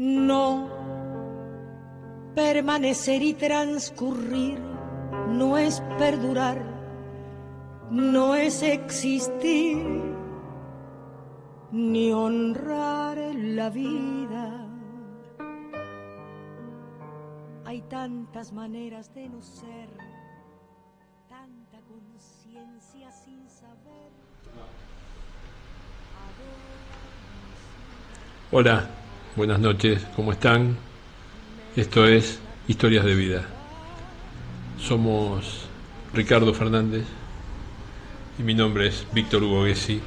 No, permanecer y transcurrir no es perdurar, no es existir, ni honrar la vida. Hay tantas maneras de no ser, tanta conciencia sin saber. Hola, buenas noches, ¿cómo están? Esto es Historias de Vida. Somos Ricardo Fernández y mi nombre es Víctor Hugo Gessi.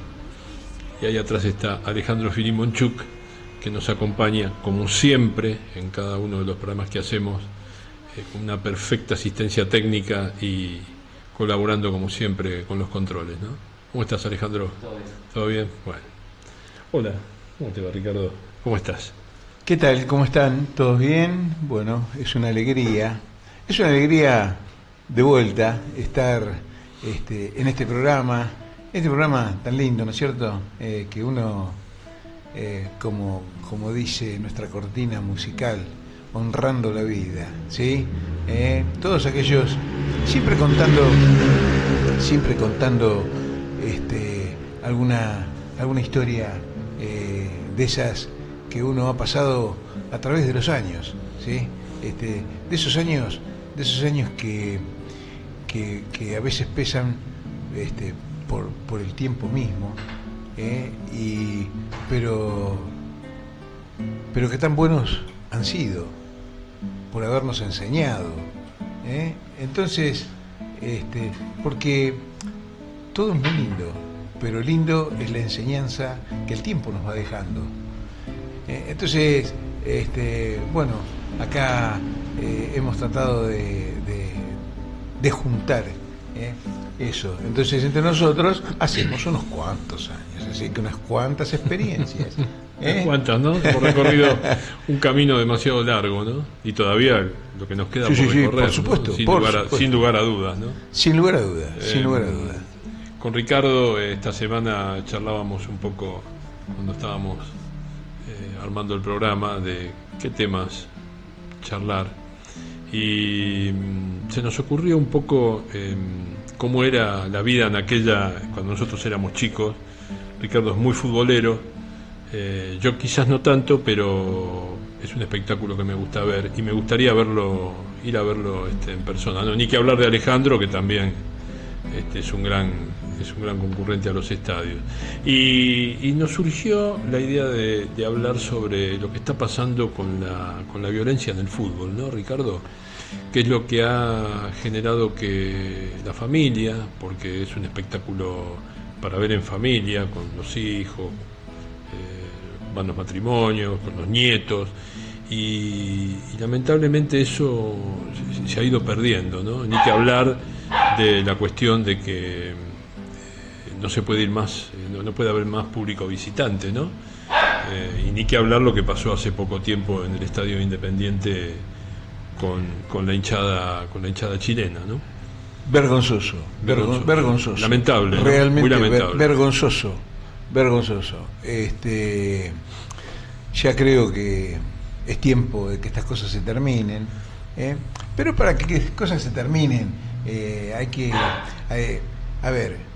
Y ahí atrás está Alejandro Filimonchuk, que nos acompaña como siempre en cada uno de los programas que hacemos, con una perfecta asistencia técnica y colaborando como siempre con los controles, ¿no? ¿Cómo estás, Alejandro? Todo bien. ¿Todo bien? Bueno. Hola, ¿cómo te va, Ricardo? ¿Cómo estás? ¿Qué tal? ¿Cómo están? ¿Todos bien? Bueno, es una alegría de vuelta estar en este programa tan lindo, ¿no es cierto? Que uno, como dice nuestra cortina musical, honrando la vida, ¿sí? Todos aquellos, siempre contando alguna historia de esas que uno ha pasado a través de los años, ¿sí? De esos años que a veces pesan por el tiempo mismo, pero que tan buenos han sido por habernos enseñado, entonces, porque todo es muy lindo, pero lindo es la enseñanza que el tiempo nos va dejando. Entonces, bueno, acá hemos tratado de juntar eso. Entonces, entre nosotros hacemos unos cuantos años, así que unas cuantas experiencias. Unas cuantas, ¿no? Hemos recorrido un camino demasiado largo, ¿no? Y todavía lo que nos queda por recorrer, por supuesto, ¿no? Sin lugar a dudas, ¿no? Sin lugar a dudas. Con Ricardo esta semana charlábamos un poco cuando estábamos armando el programa de qué temas charlar, y se nos ocurrió un poco cómo era la vida en cuando nosotros éramos chicos. Ricardo es muy futbolero, yo quizás no tanto, pero es un espectáculo que me gusta ver y me gustaría ir a verlo en persona, ¿no? Ni que hablar de Alejandro, que también es un gran concurrente a los estadios, y nos surgió la idea de hablar sobre lo que está pasando con la violencia en el fútbol, ¿no, Ricardo? Que es lo que ha generado que la familia, porque es un espectáculo para ver en familia, con los hijos, van los matrimonios, con los nietos, y lamentablemente eso se ha ido perdiendo, ¿no? Ni que hablar de la cuestión de que no se puede ir más, no puede haber más público visitante, ¿no? Y ni que hablar lo que pasó hace poco tiempo en el Estadio Independiente con la hinchada chilena, ¿no? Vergonzoso. Lamentable, ¿no? Realmente muy lamentable. Vergonzoso. Ya creo que es tiempo de que estas cosas se terminen, pero para que estas cosas se terminen hay que, a ver,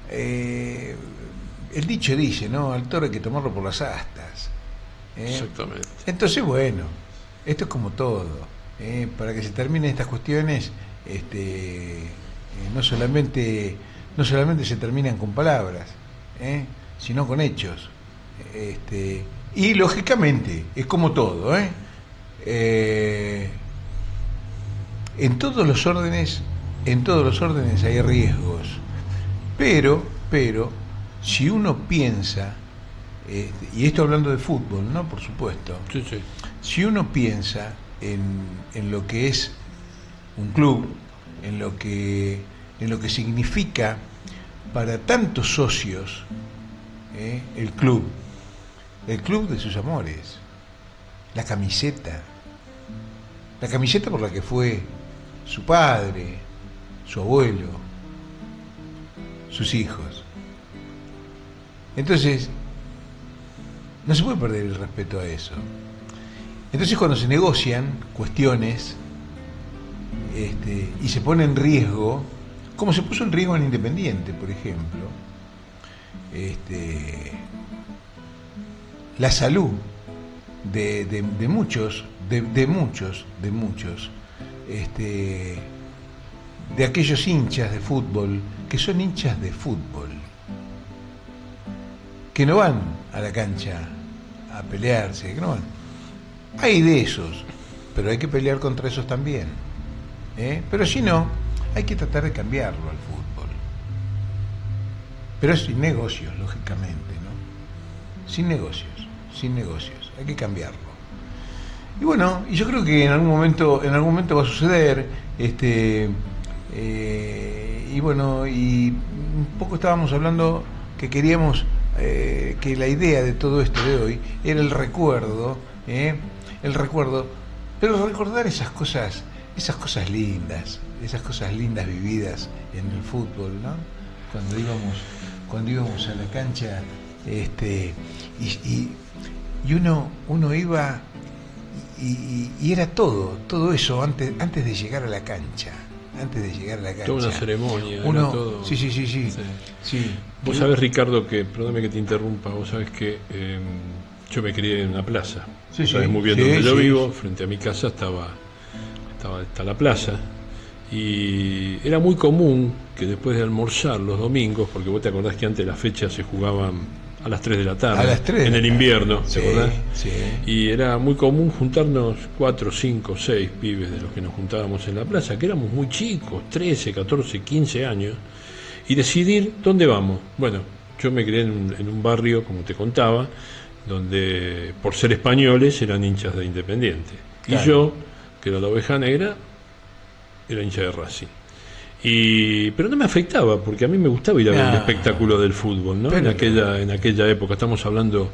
el dicho dice, ¿no? Al toro hay que tomarlo por las astas. Exactamente. Entonces, bueno, esto es como todo, para que se terminen estas cuestiones, no solamente se terminan con palabras, sino con hechos, y lógicamente es como todo, en todos los órdenes hay riesgos, pero si uno piensa, y esto hablando de fútbol, ¿no? Por supuesto. Sí. Si uno piensa en lo que es un club, en lo que significa para tantos socios, el club de sus amores, la camiseta por la que fue su padre, su abuelo, sus hijos. Entonces, no se puede perder el respeto a eso. Entonces cuando se negocian cuestiones y se pone en riesgo, como se puso en riesgo en Independiente, por ejemplo, la salud de muchos, de aquellos hinchas de fútbol, que son hinchas de fútbol, que no van a la cancha a pelearse, que no van. Hay de esos, pero hay que pelear contra esos también. Pero si no, hay que tratar de cambiarlo al fútbol. Pero sin negocios, lógicamente, ¿no? Sin negocios, hay que cambiarlo. Y bueno, y yo creo que en algún momento va a suceder, y bueno, y un poco estábamos hablando que queríamos que la idea de todo esto de hoy era el recuerdo, pero recordar esas cosas lindas, vividas en el fútbol, ¿no? Cuando íbamos a la cancha, y uno iba y era todo eso antes de llegar a la cancha. Toda una ceremonia. Uno, todo. Sí. Vos sabés, Ricardo, que, perdóname que te interrumpa, vos sabés que yo me crié en una plaza. Sabés muy bien donde yo vivo, frente a mi casa está la plaza. Y era muy común que después de almorzar los domingos, porque vos te acordás que antes las fechas se jugaban a las 3 de la tarde, en el invierno, ¿te acordás? Sí. Y era muy común juntarnos 4, 5, 6 pibes de los que nos juntábamos en la plaza, que éramos muy chicos, 13, 14, 15 años, y decidir dónde vamos. Bueno, yo me crié en un barrio, como te contaba, donde por ser españoles eran hinchas de Independiente. Claro. Y yo, que era la oveja negra, era hincha de Racing. Pero no me afectaba, porque a mí me gustaba ir a ver el espectáculo del fútbol, ¿no? En aquella época, estamos hablando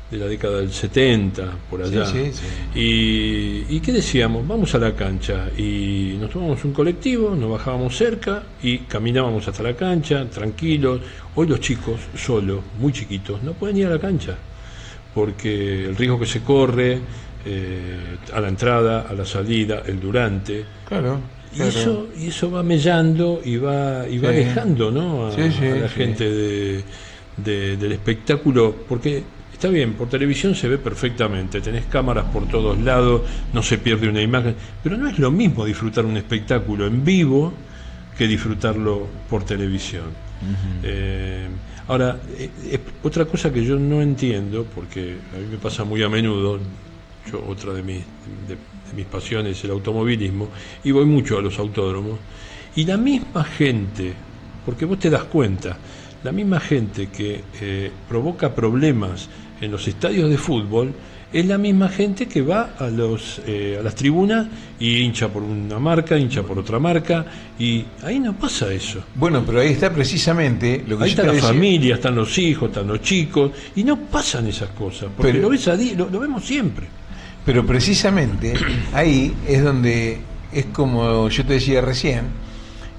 de la década del 70, por allá. Sí. ¿Y qué decíamos? Vamos a la cancha, y nos tomamos un colectivo, nos bajábamos cerca y caminábamos hasta la cancha, tranquilos. Hoy los chicos, solos, muy chiquitos, no pueden ir a la cancha, porque el riesgo que se corre a la entrada, a la salida, el durante. Claro. Y eso va mellando y va alejando, ¿no? a la gente del espectáculo, porque está bien, por televisión se ve perfectamente, tenés cámaras por todos lados, no se pierde una imagen, pero no es lo mismo disfrutar un espectáculo en vivo que disfrutarlo por televisión. Uh-huh. Ahora, otra cosa que yo no entiendo, porque a mí me pasa muy a menudo, otra de mis pasiones es el automovilismo, y voy mucho a los autódromos, y la misma gente, porque vos te das cuenta, la misma gente que provoca problemas en los estadios de fútbol es la misma gente que va a las tribunas y hincha por una marca, hincha por otra marca, y ahí no pasa eso. Bueno, pero ahí está precisamente lo que ahí está la familia, están los hijos, están los chicos, y no pasan esas cosas, porque lo vemos siempre. Pero precisamente ahí es donde, es como yo te decía recién,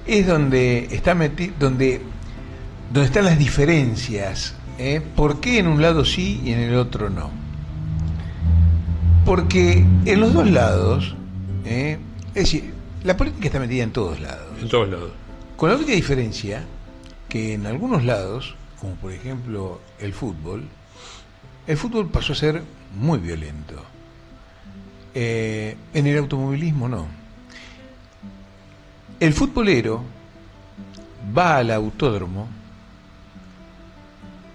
es donde donde están las diferencias. ¿Por qué en un lado sí y en el otro no? Porque en los dos lados, es decir, la política está metida en todos lados. En todos lados. Con la única diferencia que en algunos lados, como por ejemplo el fútbol pasó a ser muy violento. En el automovilismo no. El futbolero va al autódromo,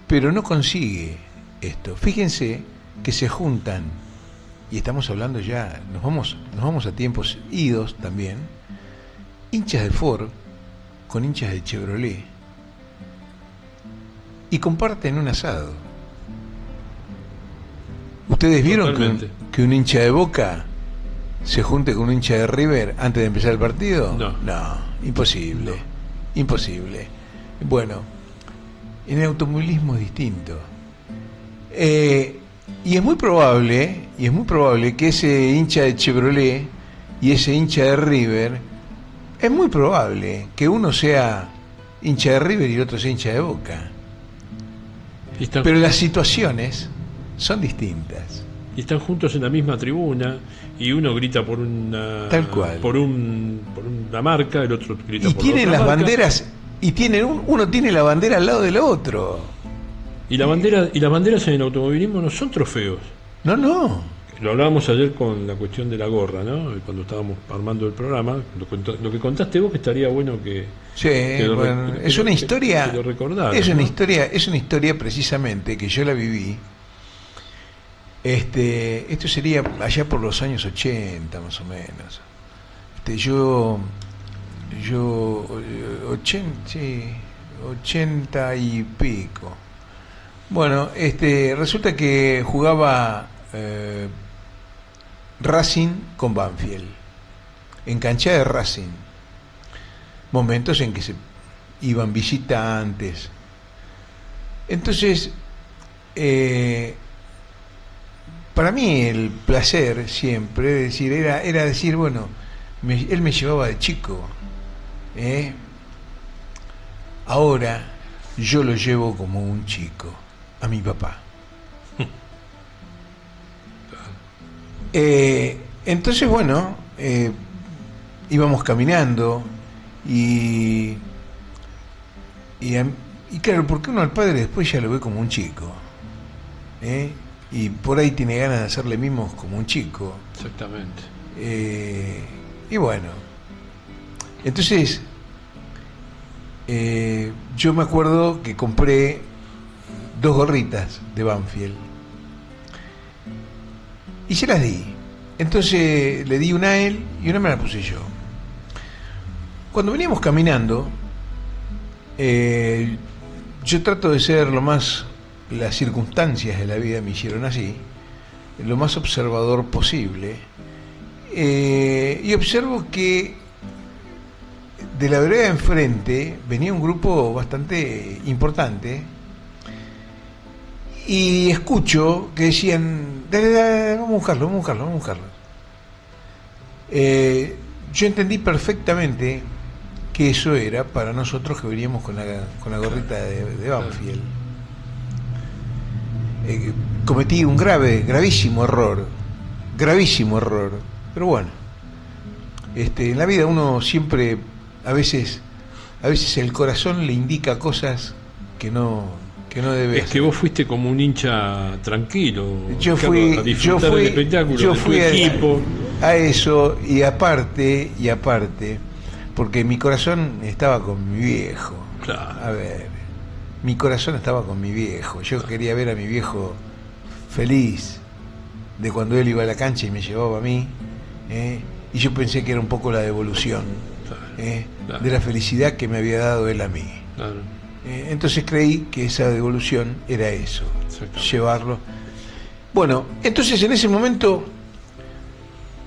pero no consigue esto. Fíjense que se juntan, y estamos hablando ya, nos vamos a tiempos idos también, hinchas de Ford con hinchas de Chevrolet, y comparten un asado. ¿Ustedes vieron que un hincha de Boca se junte con un hincha de River antes de empezar el partido? No, imposible. No. Imposible. Bueno, en el automovilismo es distinto. Y es muy probable que ese hincha de Chevrolet y ese hincha de River, es muy probable que uno sea hincha de River y el otro sea hincha de Boca. Pero las situaciones son distintas. y están juntos en la misma tribuna y uno grita por una Tal cual. por una marca, el otro grita Y por tienen otra las marca. banderas, y uno tiene la bandera al lado del otro. Y las banderas en el automovilismo no son trofeos. No. Lo hablábamos ayer con la cuestión de la gorra, ¿no? Cuando estábamos armando el programa, lo que contaste vos, que estaría bueno que Sí, bueno, es una historia, que lo recordaras, es una ¿no? historia precisamente que yo la viví. Esto sería allá por los años 80 más o menos. Yo 80 y pico. Bueno, resulta que jugaba Racing con Banfield, en cancha de Racing. Momentos en que se iban visitantes. Entonces, para mí el placer siempre era decir, bueno, él me llevaba de chico, ahora yo lo llevo como un chico a mi papá. Entonces, bueno, íbamos caminando y claro, porque uno al padre después ya lo ve como un chico, y por ahí tiene ganas de hacerle mimos como un chico. Exactamente. Y bueno, entonces yo me acuerdo que compré 2 gorritas de Banfield y se las di. Entonces le di una a él y una me la puse yo. Cuando veníamos caminando, yo trato de ser las circunstancias de la vida me hicieron así, lo más observador posible, y observo que de la vereda enfrente venía un grupo bastante importante y escucho que decían, dale, vamos a buscarlo. Yo entendí perfectamente que eso era para nosotros que veníamos con la gorrita de Banfield. Cometí un gravísimo error, pero bueno, en la vida uno siempre, a veces el corazón le indica cosas que no debe Es hacer. que vos fuiste como un hincha tranquilo, Yo Ricardo, fui a disfrutar del espectáculo, yo de tu fui equipo. a eso, y aparte, porque mi corazón estaba con mi viejo. Claro. A ver, mi corazón estaba con mi viejo. Yo quería ver a mi viejo feliz de cuando él iba a la cancha y me llevaba a mí, y yo pensé que era un poco la devolución, Claro. de la felicidad que me había dado él a mí. Claro. Entonces creí que esa devolución era eso, llevarlo. Bueno, entonces en ese momento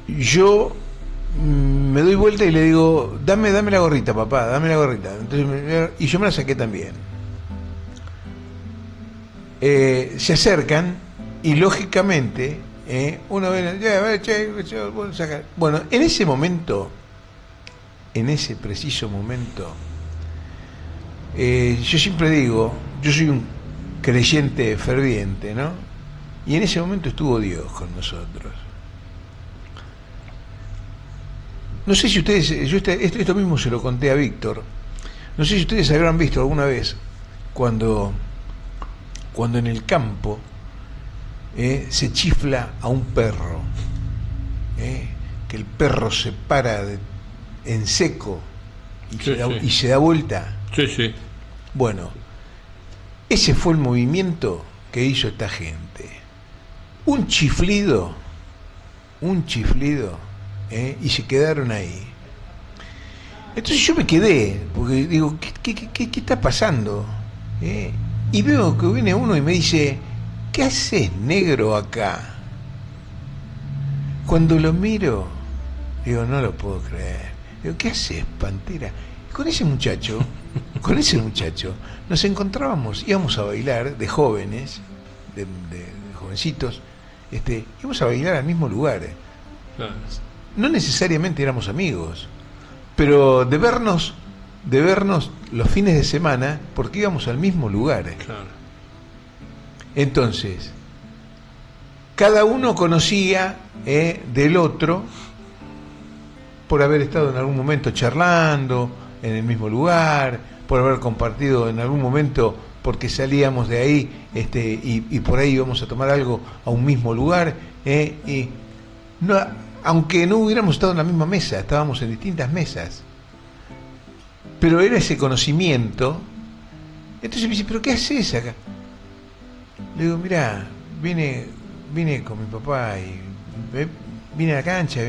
yo me doy vuelta y le digo, dame la gorrita, papá, dame la gorrita. Entonces, y yo me la saqué también. Se acercan y lógicamente uno ve, bueno, en ese momento, en ese preciso momento, yo siempre digo, yo soy un creyente ferviente, ¿no? Y en ese momento estuvo Dios con nosotros. No sé si ustedes, esto mismo se lo conté a Víctor, no sé si ustedes habrán visto alguna vez cuando en el campo se chifla a un perro, que el perro se para en seco y se da vuelta. Sí. Bueno, ese fue el movimiento que hizo esta gente. Un chiflido, y se quedaron ahí. Entonces yo me quedé, porque digo, ¿qué está pasando? Y veo que viene uno y me dice, ¿qué haces, negro, acá? Cuando lo miro, digo, no lo puedo creer. Digo, ¿qué haces, pantera? Y con ese muchacho nos encontrábamos, íbamos a bailar de jóvenes, de jovencitos, íbamos a bailar al mismo lugar. Claro. No necesariamente éramos amigos, pero de vernos los fines de semana, porque íbamos al mismo lugar. Claro. Entonces, cada uno conocía del otro por haber estado en algún momento charlando en el mismo lugar, por haber compartido en algún momento, porque salíamos de ahí y por ahí íbamos a tomar algo a un mismo lugar, y no, aunque no hubiéramos estado en la misma mesa, estábamos en distintas mesas, pero era ese conocimiento. Entonces me dice, ¿pero qué haces acá? Le digo, mirá, vine con mi papá y vine a la cancha.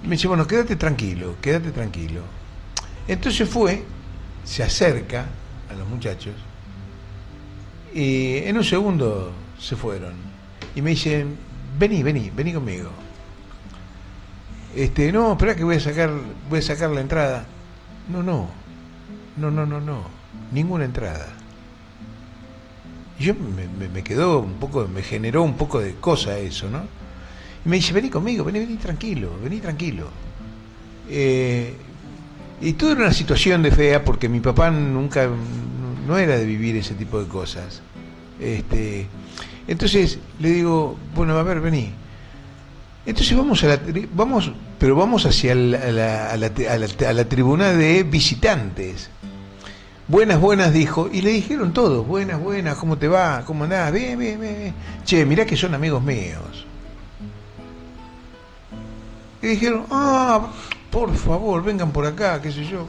Me dice, bueno, quédate tranquilo. Entonces se acerca a los muchachos y en un segundo se fueron. Y me dicen, vení conmigo. No, espera que voy a sacar la entrada. No, ninguna entrada. Y yo me generó un poco de cosa eso, ¿no? Y me dice, vení conmigo, vení tranquilo. Y todo era una situación de fea, porque mi papá nunca, no era de vivir ese tipo de cosas. Entonces le digo, bueno, a ver, vení. Entonces vamos hacia la tribuna de visitantes. Buenas, dijo, y le dijeron todos, buenas, ¿cómo te va? ¿Cómo andás? Bien. Che, mirá que son amigos míos. Y dijeron, por favor, vengan por acá, qué sé yo.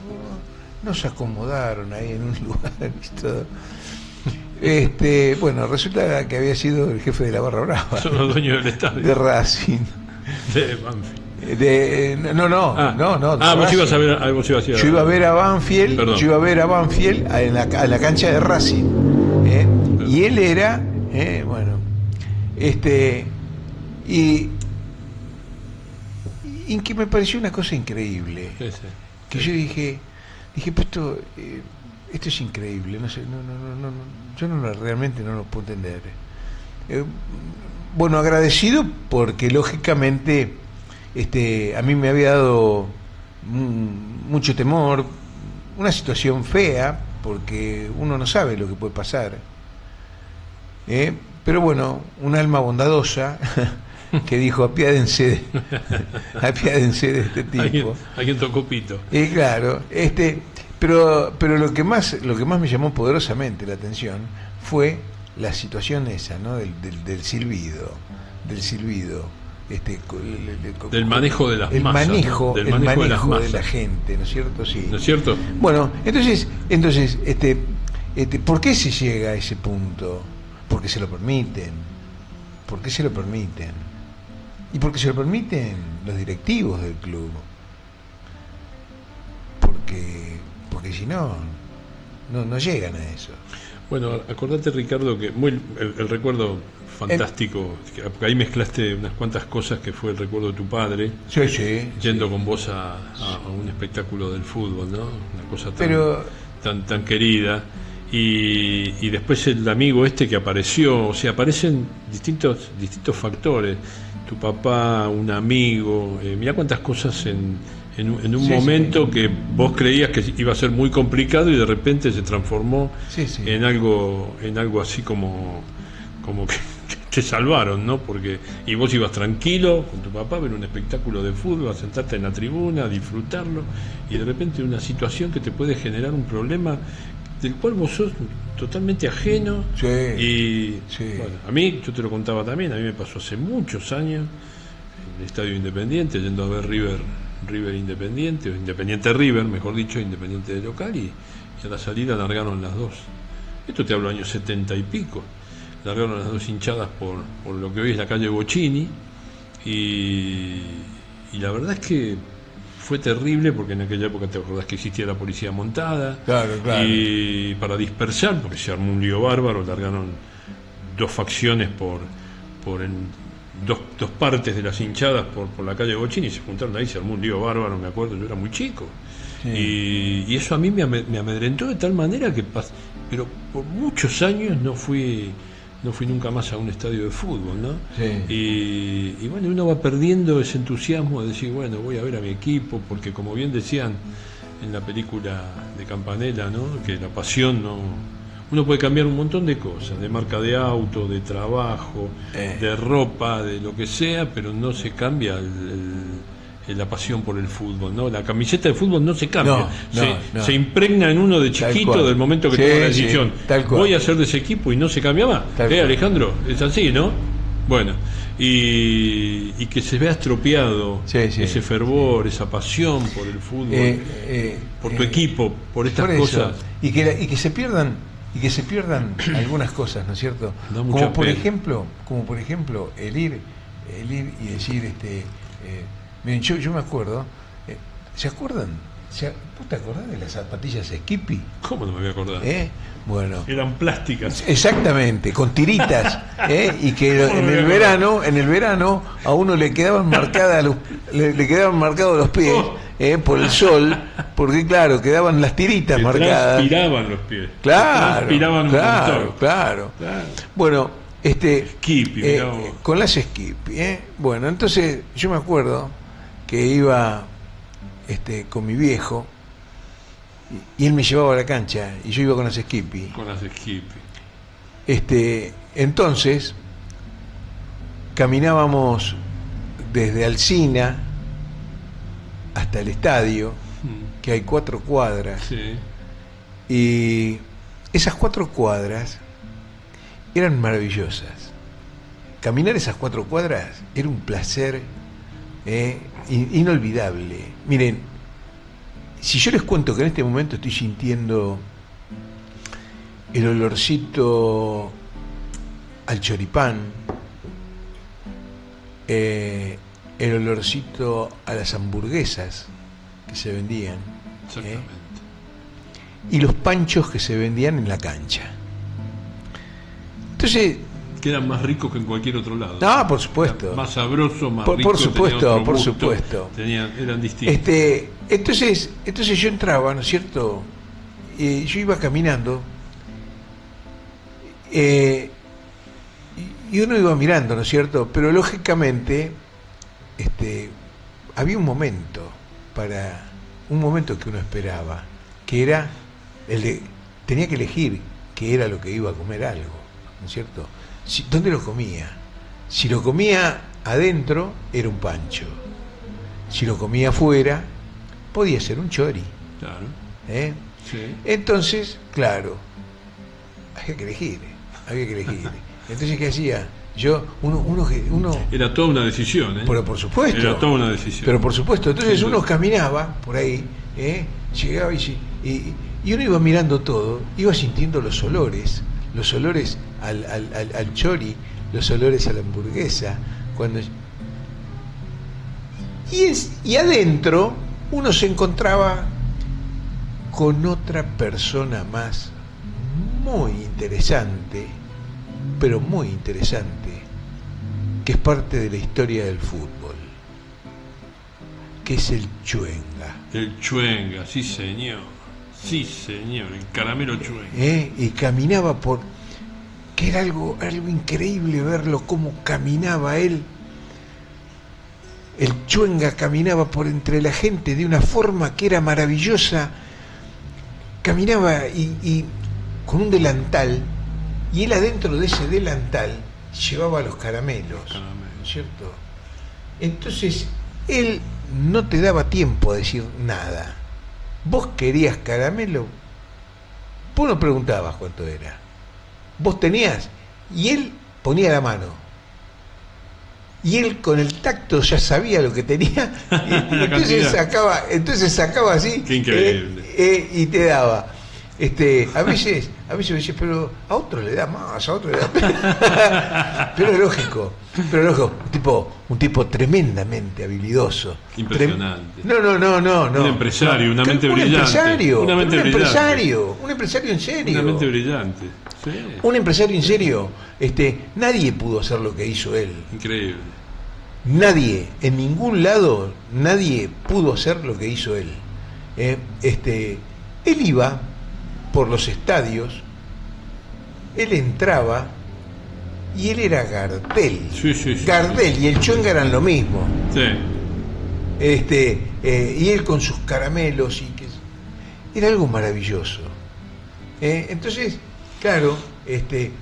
No se acomodaron ahí en un lugar y todo. Bueno, resulta que había sido el jefe de la Barra Brava. Son los dueños del estadio. De Racing. De Banfield. Vos ibas a ver, yo iba a ver a Banfield en la cancha de Racing, y él era, y que me pareció una cosa increíble, que yo dije, pues esto es increíble, no sé, yo realmente no lo puedo entender. Bueno, agradecido porque lógicamente a mí me había dado mucho temor, una situación fea, porque uno no sabe lo que puede pasar, pero bueno, un alma bondadosa que dijo, apiádense de este tipo. Alguien tocó pito. Claro, pero lo que más me llamó poderosamente la atención fue la situación esa, ¿no? del silbido, del manejo de las el masas, manejo, ¿no? el manejo de de la gente, ¿no es cierto? Sí. ¿No es cierto? Bueno, entonces, ¿por qué se llega a ese punto? Porque se lo permiten. Y porque se lo permiten los directivos del club. Porque si no llegan a eso. Bueno, acordate, Ricardo, que el recuerdo fantástico, porque ahí mezclaste unas cuantas cosas, que fue el recuerdo de tu padre, yendo con vos a un espectáculo del fútbol, ¿no? Una cosa tan querida, y después el amigo que apareció, o sea, aparecen distintos factores, tu papá, un amigo, mirá cuántas cosas en un momento que vos creías que iba a ser muy complicado y de repente se transformó en algo así como que te salvaron, ¿no? Y vos ibas tranquilo con tu papá a ver un espectáculo de fútbol, a sentarte en la tribuna, a disfrutarlo, y de repente una situación que te puede generar un problema del cual vos sos totalmente ajeno. Bueno, a mí, yo te lo contaba también, a mí me pasó hace muchos años en el Estadio Independiente, yendo a ver River Independiente, o Independiente River, mejor dicho, Independiente de local, y a la salida largaron las dos. Esto te hablo años 70 y pico. Largaron las dos hinchadas por lo que hoy es la calle Bocchini, y la verdad es que fue terrible, porque en aquella época te acordás que existía la policía montada, claro. Y para dispersar, porque se armó un lío bárbaro, largaron dos facciones dos partes de las hinchadas por la calle Bocchini, y se juntaron ahí, se armó un lío bárbaro, me acuerdo, yo era muy chico, y eso a mí me amedrentó de tal manera que pero por muchos años no fui nunca más a un estadio de fútbol, ¿no? Y bueno, uno va perdiendo ese entusiasmo de decir, bueno, voy a ver a mi equipo, porque como bien decían en la película de Campanella, ¿no? Que la pasión uno puede cambiar un montón de cosas, de marca de auto, de trabajo, de ropa, de lo que sea, pero no se cambia la pasión por el fútbol, ¿no? La camiseta de fútbol no se cambia, se impregna en uno de chiquito del momento que toma la decisión. Voy a ser de ese equipo y no se cambia más. Alejandro, es así, ¿no? Bueno, y que se vea estropeado ese fervor, esa pasión por el fútbol, por tu equipo, por estas cosas. Y que se pierdan algunas cosas, ¿no es cierto? Como por ejemplo el ir y decir miren, yo me acuerdo, ¿se acuerdan? ¿Vos te acordás de las zapatillas Skippy? ¿Cómo no me voy a acordar? Bueno, eran plásticas. Exactamente, con tiritas, y que en el verano a uno le quedaban marcados los pies, por el sol, porque claro, quedaban las tiritas marcadas. Transpiraban los pies. Claro. Bueno, Skippy, con las Skippy, bueno, entonces yo me acuerdo que iba con mi viejo y él me llevaba a la cancha y yo iba con las Skippy. Entonces caminábamos desde Alsina hasta el estadio, que hay 4 cuadras, y esas 4 cuadras eran maravillosas. Caminar esas 4 cuadras era un placer inolvidable. Miren, si yo les cuento que en este momento estoy sintiendo el olorcito al choripán, el olorcito a las hamburguesas que se vendían, y los panchos que se vendían en la cancha. Entonces, quedan más ricos que en cualquier otro lado. No, por supuesto. Más sabroso, más rico. Por supuesto. Eran distintos. Entonces yo entraba, ¿no es cierto? Yo iba caminando, y uno iba mirando, ¿no es cierto? Pero lógicamente, había un momento que uno esperaba, que era tenía que elegir qué era lo que iba a comer algo, ¿no es cierto? ¿Dónde lo comía? Si lo comía adentro, era un pancho. Si lo comía afuera, podía ser un chori. Claro. Entonces, claro, había que elegir. Entonces, ¿qué hacía? Uno era toda una decisión, Pero por supuesto. Era toda una decisión. Pero por supuesto. Entonces uno caminaba por ahí, llegaba y uno iba mirando todo, iba sintiendo los olores al chori, los olores a la hamburguesa, y adentro uno se encontraba con otra persona más muy interesante, pero muy interesante, que es parte de la historia del fútbol, que es el Chwenga. El Chwenga, sí señor, el caramelo Chwenga. Y caminaba que era algo increíble verlo, cómo caminaba él. El Chwenga caminaba por entre la gente de una forma que era maravillosa. Caminaba y con un delantal, y él adentro de ese delantal llevaba los caramelos, ¿no es cierto? Entonces él no te daba tiempo a decir nada. Vos querías caramelo, vos no preguntabas cuánto era, vos tenías, y él ponía la mano, y él con el tacto ya sabía lo que tenía, y entonces sacaba así. Qué increíble. Y te daba. A veces me dice, pero a otro le da más, a otro le da menos. Pero es lógico, un tipo tremendamente habilidoso. Impresionante. No. Un empresario, una mente brillante. Un empresario en serio. Una mente brillante. Sí. Un empresario en serio. Nadie pudo hacer lo que hizo él. Increíble. Nadie, en ningún lado, nadie pudo hacer lo que hizo él. Él iba por los estadios, él entraba y él era Gardel. Sí. Gardel y el Chwenga eran lo mismo. Sí. Y él con sus caramelos, era algo maravilloso. Entonces, claro,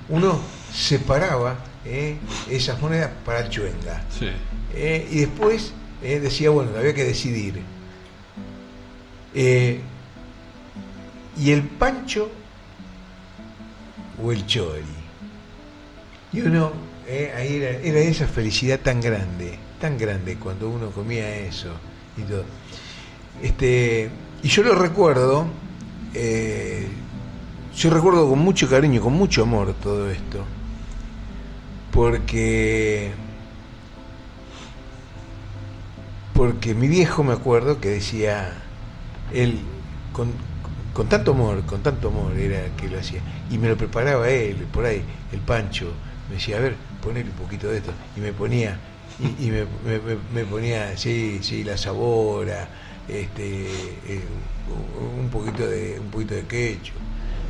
uno separaba esas monedas para chuenga. Sí. Y después decía, bueno, había que decidir. ¿Y el pancho o el chori? Y uno, ahí era esa felicidad tan grande cuando uno comía eso y todo. Y yo lo recuerdo, con mucho cariño, con mucho amor todo esto, porque mi viejo, me acuerdo que decía, él con tanto amor era que lo hacía, y me lo preparaba él, por ahí, el pancho, me decía, a ver, ponele un poquito de esto, y me ponía, y me ponía, sí, la sabora, un poquito de ketchup.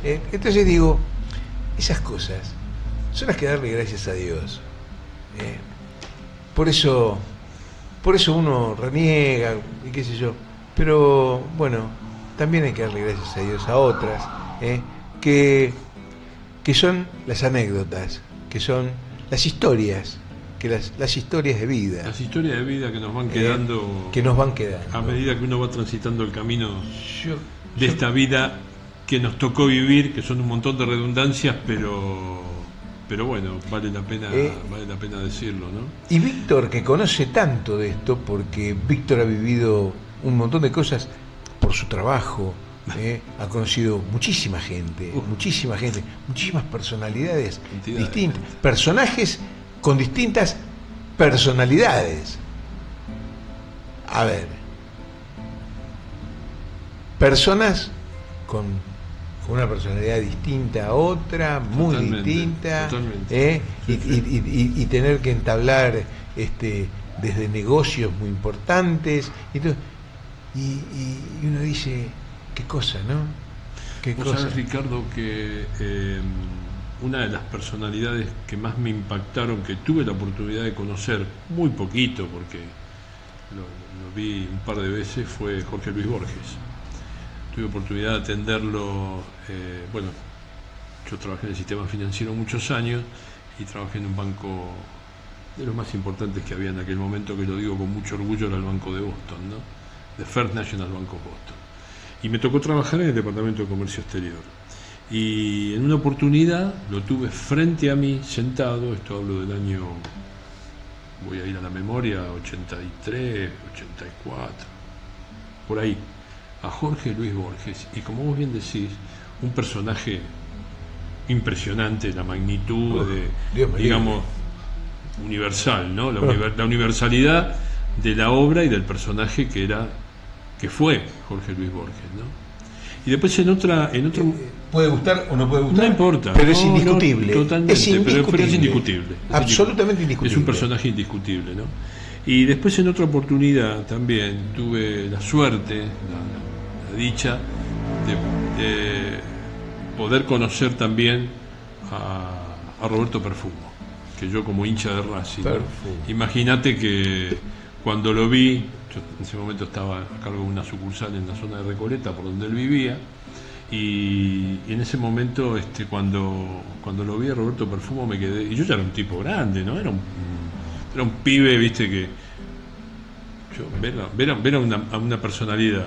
Entonces digo, esas cosas son las que darle gracias a Dios. Por eso uno reniega y qué sé yo, pero bueno, también hay que darle gracias a Dios a otras, que son las anécdotas, que son las historias, las historias de vida. Las historias de vida que nos van quedando. A medida que uno va transitando el camino de esta vida que nos tocó vivir, que son un montón de redundancias, pero bueno, vale la pena decirlo, ¿no? Y Víctor, que conoce tanto de esto, porque Víctor ha vivido un montón de cosas por su trabajo, ha conocido muchísimas muchísimas personalidades distintas, personajes con distintas personalidades. A ver, personas con una personalidad distinta a otra, muy distinta, y tener que entablar desde negocios muy importantes, y uno dice, qué cosa, ¿no? Vos sabés, Ricardo, que una de las personalidades que más me impactaron, que tuve la oportunidad de conocer muy poquito, porque lo vi un par de veces, fue Jorge Luis Borges. Tuve oportunidad de atenderlo, bueno, yo trabajé en el sistema financiero muchos años y trabajé en un banco de los más importantes que había en aquel momento, que lo digo con mucho orgullo, era el Banco de Boston, ¿no? The First National Bank of Boston. Y me tocó trabajar en el Departamento de Comercio Exterior. Y en una oportunidad lo tuve frente a mí, sentado, esto hablo del año, voy a ir a la memoria, 83, 84, por ahí, a Jorge Luis Borges. Y como vos bien decís, un personaje impresionante, la magnitud digamos, universal, ¿no? La universalidad de la obra y del personaje que fue Jorge Luis Borges, ¿no? Y después en otro puede gustar o no puede gustar, no importa, pero es indiscutible, totalmente, pero es indiscutible, absolutamente indiscutible, es un personaje indiscutible, ¿no? Y después en otra oportunidad también tuve la suerte, la dicha de poder conocer también a Roberto Perfumo, que yo como hincha de Racing, ¿no? Imagínate que cuando lo vi, yo en ese momento estaba a cargo de una sucursal en la zona de Recoleta, por donde él vivía, y en ese momento cuando lo vi a Roberto Perfumo me quedé, y yo ya era un tipo grande, ¿no? Era un pibe, viste, que yo ver a una personalidad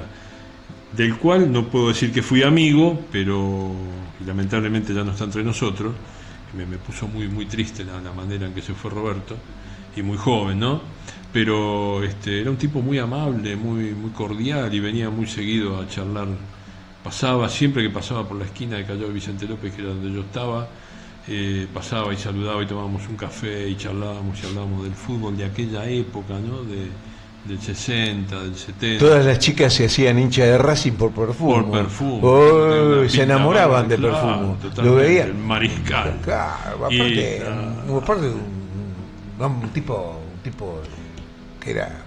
del cual no puedo decir que fui amigo, pero lamentablemente ya no está entre nosotros. Me puso muy, muy triste la manera en que se fue Roberto, y muy joven, ¿no? Pero era un tipo muy amable, muy, muy cordial, y venía muy seguido a charlar. Siempre que pasaba por la esquina de Callao Vicente López, que era donde yo estaba, pasaba y saludaba y tomábamos un café y charlábamos del fútbol de aquella época, ¿no? Del 60, del 70. Todas las chicas se hacían hinchas de Racing por Perfumo. Por Perfumo. Se enamoraban de Perfumo. Lo veían. El mariscal. Claro, aparte un tipo que era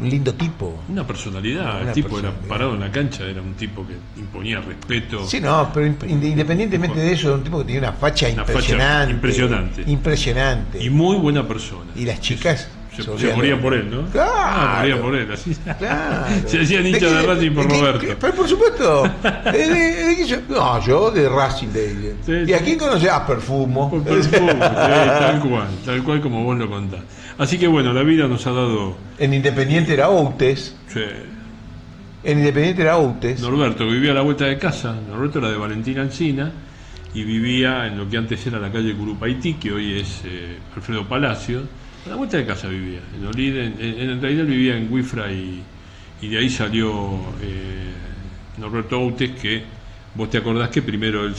un lindo tipo. Una personalidad. El tipo era parado en la cancha, era un tipo que imponía respeto. Sí, no, pero independientemente de eso, era un tipo que tenía una facha impresionante. Impresionante. Impresionante. Y muy buena persona. Y las chicas Se moría por él, ¿no? Claro. Moría por él, así. Claro. Se hacían hinchas de Racing por Roberto. Pero por supuesto. Yo de Racing. Sí, ¿Y sí. a quién conoce? Perfumo. Por perfume, tal cual como vos lo contás. Así que bueno, la vida nos ha dado. En Independiente era Outes. Norberto vivía a la vuelta de casa. Norberto era de Valentín Alsina y vivía en lo que antes era la calle Curupaití, que hoy es Alfredo Palacio. A la vuelta de casa vivía. En Olide, en realidad vivía en Guifra y de ahí salió Norberto Outes, que vos te acordás que primero él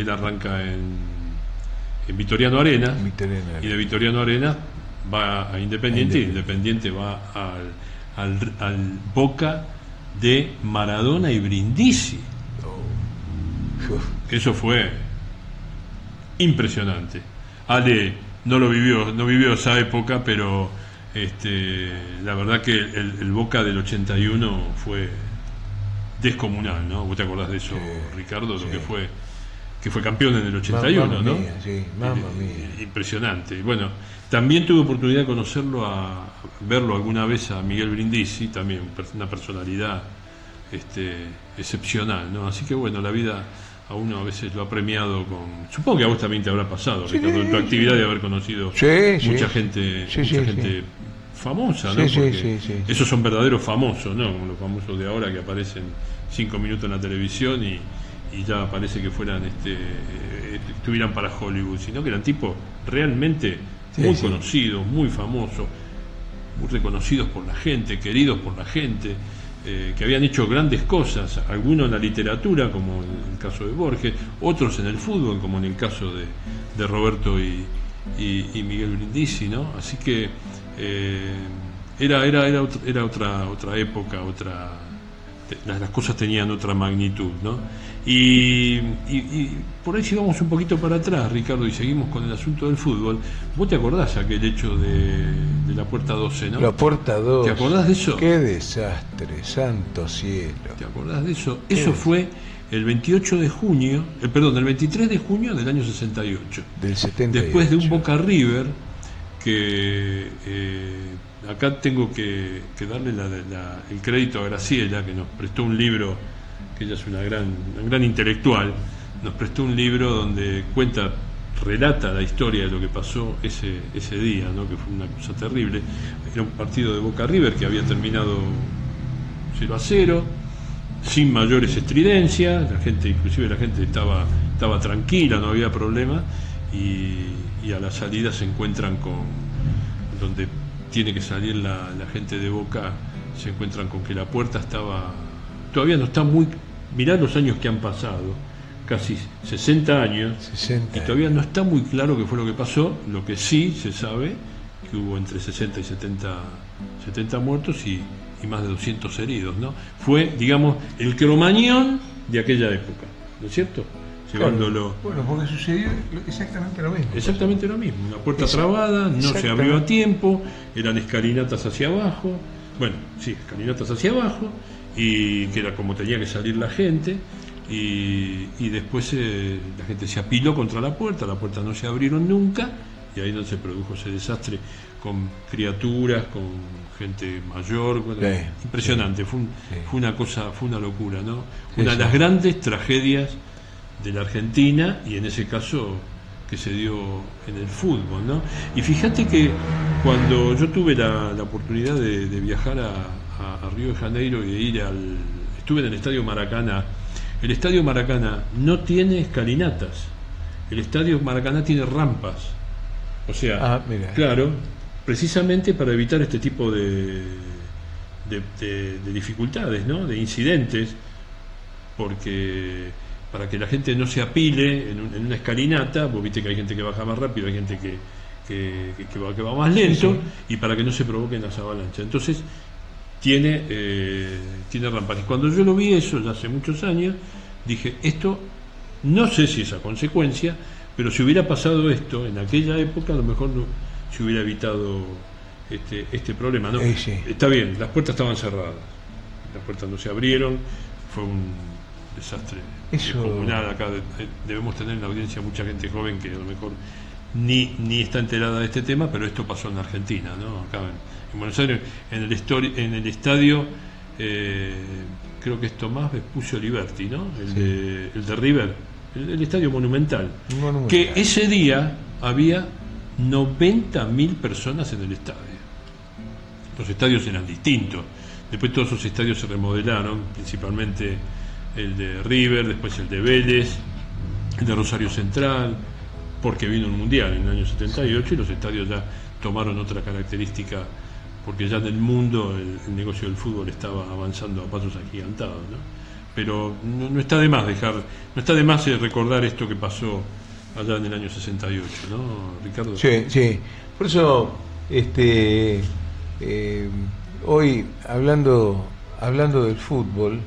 arranca en Vitoriano Arena, y de Vitoriano Arena va a Independiente, y Independiente va al Boca de Maradona y Brindisi. Eso fue impresionante. Ale no vivió esa época, pero la verdad que el Boca del 81 fue descomunal, ¿no? ¿Vos te acordás de eso, Ricardo? Lo que fue campeón en el 81, mamma ¿no? Mía, sí, mamma mía. Impresionante. Bueno, también tuve oportunidad de conocerlo, verlo alguna vez a Miguel Brindisi, también una personalidad excepcional, ¿no? Así que bueno, la vida a uno a veces lo ha premiado con... Supongo que a vos también te habrá pasado, Ricardo, en tu actividad de haber conocido mucha gente famosa, ¿no? Porque esos son verdaderos famosos, ¿no? Como los famosos de ahora que aparecen 5 minutos en la televisión y ya parece que fueran estuvieran para Hollywood, sino que eran tipos realmente muy conocidos, muy famosos, muy reconocidos por la gente, queridos por la gente, que habían hecho grandes cosas, algunos en la literatura, como en el caso de Borges, otros en el fútbol, como en el caso de Roberto y Miguel Brindisi, ¿no? Así que era otra época, las cosas tenían otra magnitud, ¿no? Y por ahí llegamos un poquito para atrás, Ricardo, y seguimos con el asunto del fútbol. ¿Vos te acordás aquel hecho de la Puerta 12, no? La Puerta 12. ¿Te acordás de eso? Qué desastre, santo cielo. ¿Te acordás de eso? Eso fue el 28 de junio, el 23 de junio del año 68. Del 78. Después de un Boca River que acá tengo que darle el crédito a Graciela, que nos prestó un libro, que ella es una gran intelectual, nos prestó un libro donde relata la historia de lo que pasó ese día, ¿no? Que fue una cosa terrible. Era un partido de Boca River que había terminado 0-0, sin mayores estridencias, inclusive la gente estaba tranquila, no había problema, y a la salida se encuentran donde tiene que salir la gente de Boca, se encuentran con que la puerta todavía no está muy... Mirá los años que han pasado, casi 60 años, y todavía no está muy claro qué fue lo que pasó. Lo que sí se sabe, que hubo entre 60 y 70 muertos y más de 200 heridos, ¿no? Fue, digamos, el Cromañón de aquella época, ¿no es cierto? Llevándolo... Bueno, porque sucedió exactamente lo mismo. Exactamente lo mismo, una puerta trabada, no se abrió a tiempo, eran escalinatas hacia abajo, escalinatas hacia abajo, y que era como tenía que salir la gente, y después la gente se apiló contra la puerta no se abrieron nunca, y ahí no se produjo ese desastre con criaturas, con gente mayor, impresionante, fue una cosa, fue una locura, ¿no? Una de las grandes tragedias de la Argentina, y en ese caso que se dio en el fútbol, ¿no? Y fíjate que cuando yo tuve la oportunidad de viajar a Río de Janeiro y de ir estuve en el Estadio Maracaná. El Estadio Maracaná no tiene escalinatas, el Estadio Maracaná tiene rampas, o sea, claro, precisamente para evitar este tipo de dificultades, ¿no? De incidentes, porque para que la gente no se apile en una escalinata, vos viste que hay gente que baja más rápido, hay gente que va más lento, y para que no se provoquen las avalanchas. Entonces tiene rampas. Y cuando yo lo vi eso, ya hace muchos años, dije, esto no sé si es a consecuencia, pero si hubiera pasado esto en aquella época, a lo mejor no se hubiera evitado este problema, ¿no? Está bien, las puertas estaban cerradas, las puertas no se abrieron, fue un desastre. Acá debemos tener en la audiencia mucha gente joven que a lo mejor ni está enterada de este tema, pero esto pasó en Argentina, ¿no? Acá en Buenos Aires, en el estadio, creo que es Tomás Vespucio Liberti, ¿no? El de River, el estadio Monumental. Que ese día había 90.000 personas en el estadio. Los estadios eran distintos. Después todos esos estadios se remodelaron, principalmente el de River, después el de Vélez, el de Rosario Central, porque vino el Mundial en el año 78 y los estadios ya tomaron otra característica, porque ya en el mundo el negocio del fútbol estaba avanzando a pasos agigantados, ¿no? Pero no está de más recordar esto que pasó allá en el año 68, ¿no, Ricardo? Sí. Por eso, hoy hablando del fútbol,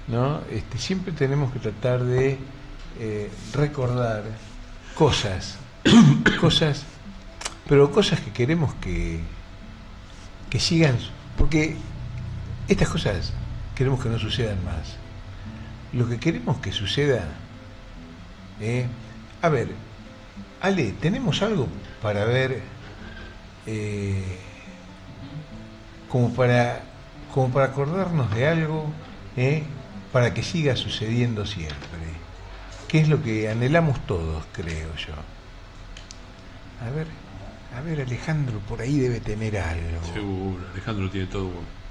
¿no? Siempre tenemos que tratar de recordar cosas, pero cosas que queremos que sigan, porque estas cosas queremos que no sucedan más. Lo que queremos que suceda, a ver, Ale, tenemos algo para ver, como para acordarnos de algo, para que siga sucediendo siempre, que es lo que anhelamos todos, creo yo. A ver, Alejandro, por ahí debe tener algo. Seguro, Alejandro tiene todo bueno.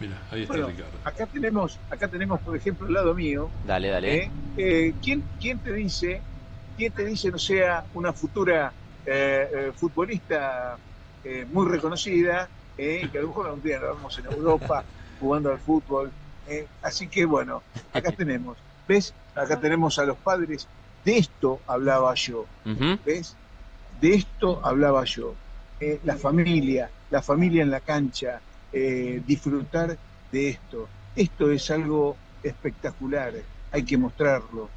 Mira, ahí está, bueno, Ricardo. Acá tenemos, por ejemplo, al lado mío. Dale. ¿Quién te dice no sea una futura futbolista muy reconocida, que a lo mejor un día la vemos en Europa jugando al fútbol? Así que bueno, acá tenemos, ¿ves? Acá tenemos a los padres. De esto hablaba yo, ¿ves? De esto hablaba yo. La familia en la cancha, disfrutar de esto. Esto es algo espectacular, hay que mostrarlo.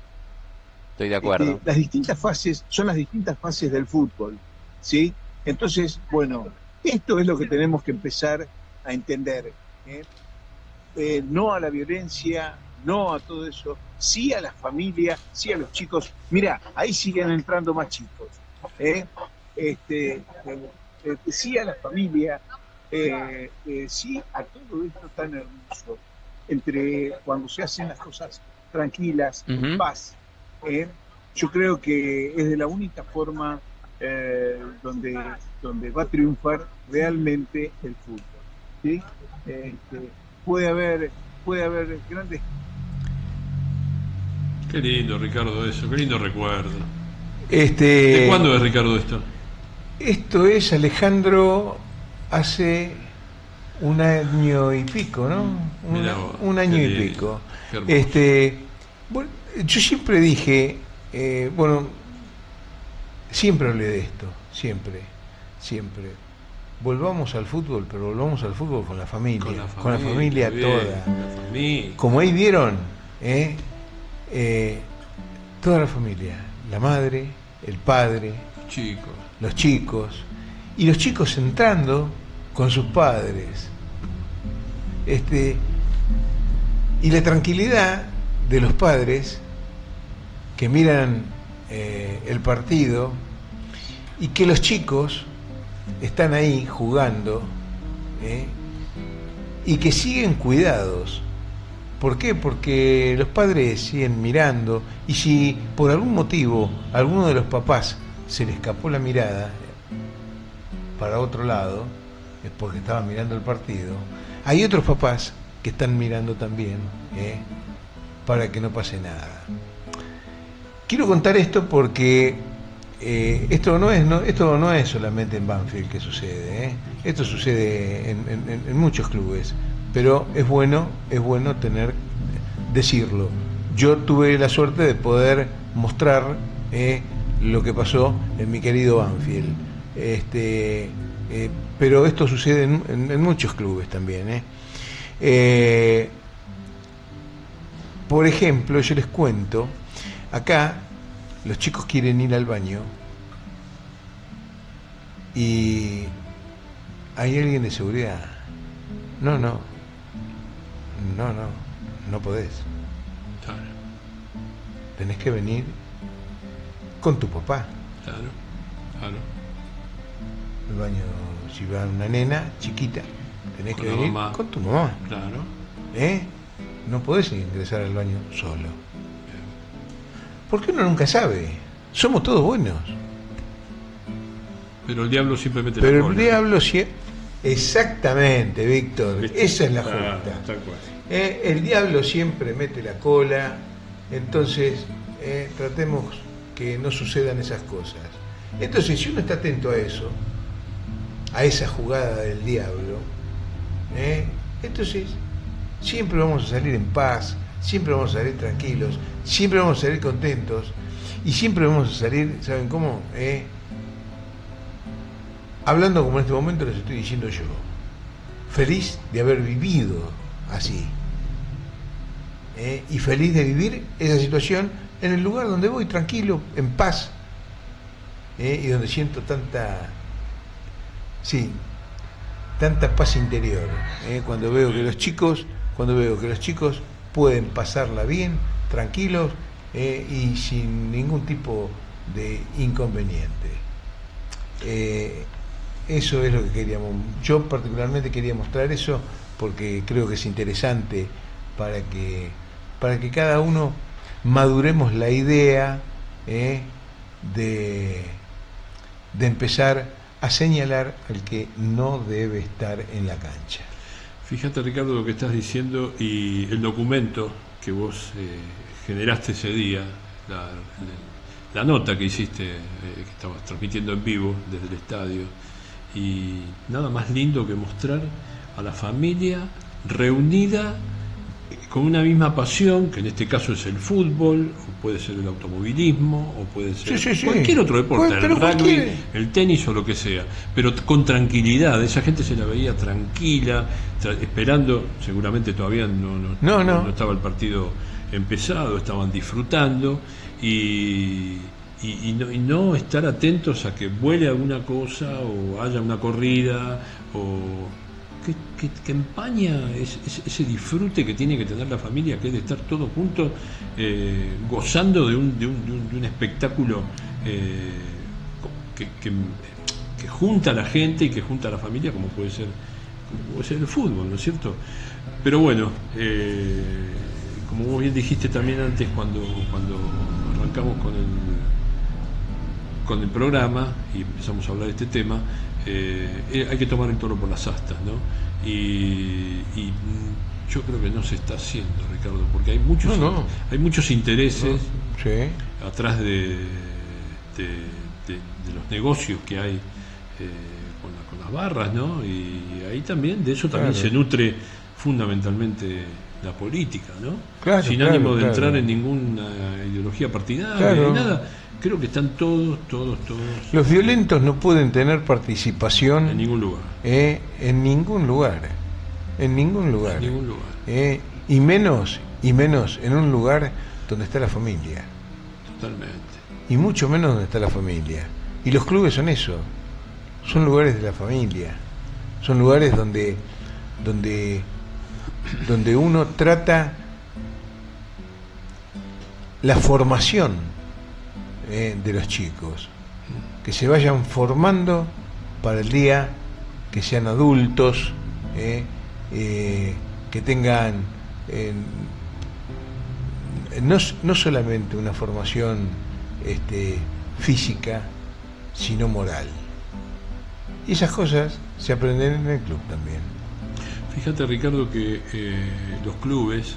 Estoy de acuerdo. Las distintas fases son las distintas fases del fútbol, ¿sí? Entonces, bueno, esto es lo que tenemos que empezar a entender. No a la violencia, no a todo eso, sí a las familias, sí a los chicos. Mirá, ahí siguen entrando más chicos. Sí a la familia, sí a todo esto tan hermoso, entre cuando se hacen las cosas tranquilas, en paz. Yo creo que es de la única forma donde va a triunfar realmente el fútbol, ¿sí? Puede haber grandes. Qué lindo, Ricardo, eso, qué lindo recuerdo. ¿De cuándo es, Ricardo, esto? Esto es, Alejandro, hace un año y pico, ¿no? Un año y pico. Bueno, yo siempre dije, siempre hablé de esto, siempre. Volvamos al fútbol, pero volvamos al fútbol con la familia bien, toda. Como ahí vieron, toda la familia, la madre, el padre, los chicos, y los chicos entrando con sus padres, y la tranquilidad de los padres que miran el partido, y que los chicos están ahí jugando, y que siguen cuidados. ¿Por qué? Porque los padres siguen mirando, y si por algún motivo a alguno de los papás se le escapó la mirada para otro lado, es porque estaban mirando el partido. Hay otros papás que están mirando también, para que no pase nada. Quiero contar esto porque esto no es solamente en Banfield que sucede, esto sucede en muchos clubes, pero es bueno decirlo. Yo tuve la suerte de poder mostrar lo que pasó en mi querido Banfield, pero esto sucede en muchos clubes también. Por ejemplo, yo les cuento, acá los chicos quieren ir al baño y hay alguien de seguridad. No podés. Tenés que venir con tu papá. Claro, claro. El baño, si va una nena chiquita, tenés Con que la venir mamá. con tu mamá. Claro. No podés ingresar al baño solo. Porque uno nunca sabe. Somos todos buenos. Pero el diablo siempre mete Pero la el cola. diablo siempre... Exactamente, Víctor. ¿Viste? Esa es la Claro, justa. tal cual. El diablo siempre mete la cola. Entonces, tratemos que no sucedan esas cosas. Entonces, si uno está atento a eso, a esa jugada del diablo, entonces siempre vamos a salir en paz, siempre vamos a salir tranquilos, siempre vamos a salir contentos y siempre vamos a salir, ¿saben cómo? Hablando como en este momento les estoy diciendo yo, feliz de haber vivido así, y feliz de vivir esa situación en el lugar donde voy tranquilo, en paz, y donde siento tanta paz interior, cuando veo que los chicos pueden pasarla bien, tranquilos, y sin ningún tipo de inconveniente. Eso es lo que queríamos. Yo particularmente quería mostrar eso porque creo que es interesante para que cada uno maduremos la idea de empezar a señalar al que no debe estar en la cancha. Fíjate, Ricardo, lo que estás diciendo y el documento que vos generaste ese día, la nota que hiciste, que estabas transmitiendo en vivo desde el estadio, y nada más lindo que mostrar a la familia reunida con una misma pasión, que en este caso es el fútbol, o puede ser el automovilismo, o puede ser cualquier otro deporte, el rugby, el tenis o lo que sea, pero con tranquilidad. Esa gente se la veía tranquila, esperando, seguramente todavía no estaba el partido empezado, estaban disfrutando y no estar atentos a que vuele alguna cosa o haya una corrida o que empaña ese disfrute que tiene que tener la familia, que es de estar todos juntos gozando de un espectáculo que junta a la gente y que junta a la familia, como puede ser el fútbol, ¿no es cierto? Pero bueno, como vos bien dijiste también antes, cuando arrancamos con el programa y empezamos a hablar de este tema, hay que tomar el toro por las astas, ¿no? Y yo creo que no se está haciendo, Ricardo, porque hay muchos intereses atrás de los negocios que hay con las barras, ¿no? Y ahí también, de eso también se nutre fundamentalmente la política, ¿no? Sin ánimo de entrar en ninguna ideología partidaria ni nada. Creo que están todos. Los violentos no pueden tener participación en ningún lugar. En ningún lugar. Y menos en un lugar donde está la familia. Totalmente. Y mucho menos donde está la familia. Y los clubes son eso. Son lugares de la familia. Son lugares donde uno trata la formación de los chicos, que se vayan formando para el día que sean adultos, que tengan no solamente una formación física, sino moral. Y esas cosas se aprenden en el club también. Fíjate, Ricardo, que los clubes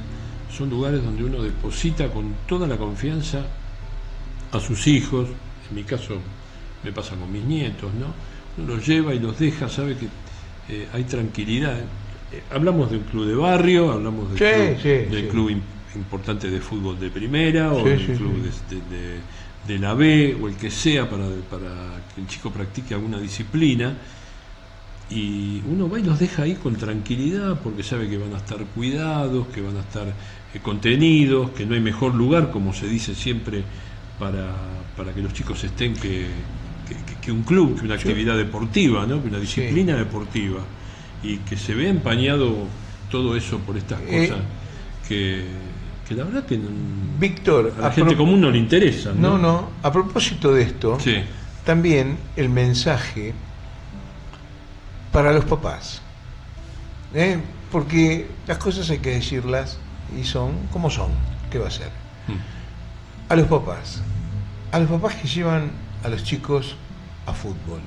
son lugares donde uno deposita con toda la confianza a sus hijos. En mi caso me pasa con mis nietos, ¿no? Uno los lleva y los deja, sabe que hay tranquilidad. Hablamos de un club de barrio, hablamos del club importante de fútbol de primera, o del club de la B, o el que sea, para que el chico practique alguna disciplina, y uno va y los deja ahí con tranquilidad, porque sabe que van a estar cuidados, que van a estar contenidos, que no hay mejor lugar, como se dice siempre, para que los chicos estén que un club, que una actividad deportiva, ¿no? Que una disciplina deportiva, y que se ve empañado todo eso por estas cosas que que la verdad que Víctor, a la gente común no le interesa. No, a propósito de esto, Sí. también el mensaje para los papás, porque las cosas hay que decirlas y son como son. ¿Qué va a ser? A los papás que llevan a los chicos a fútbol,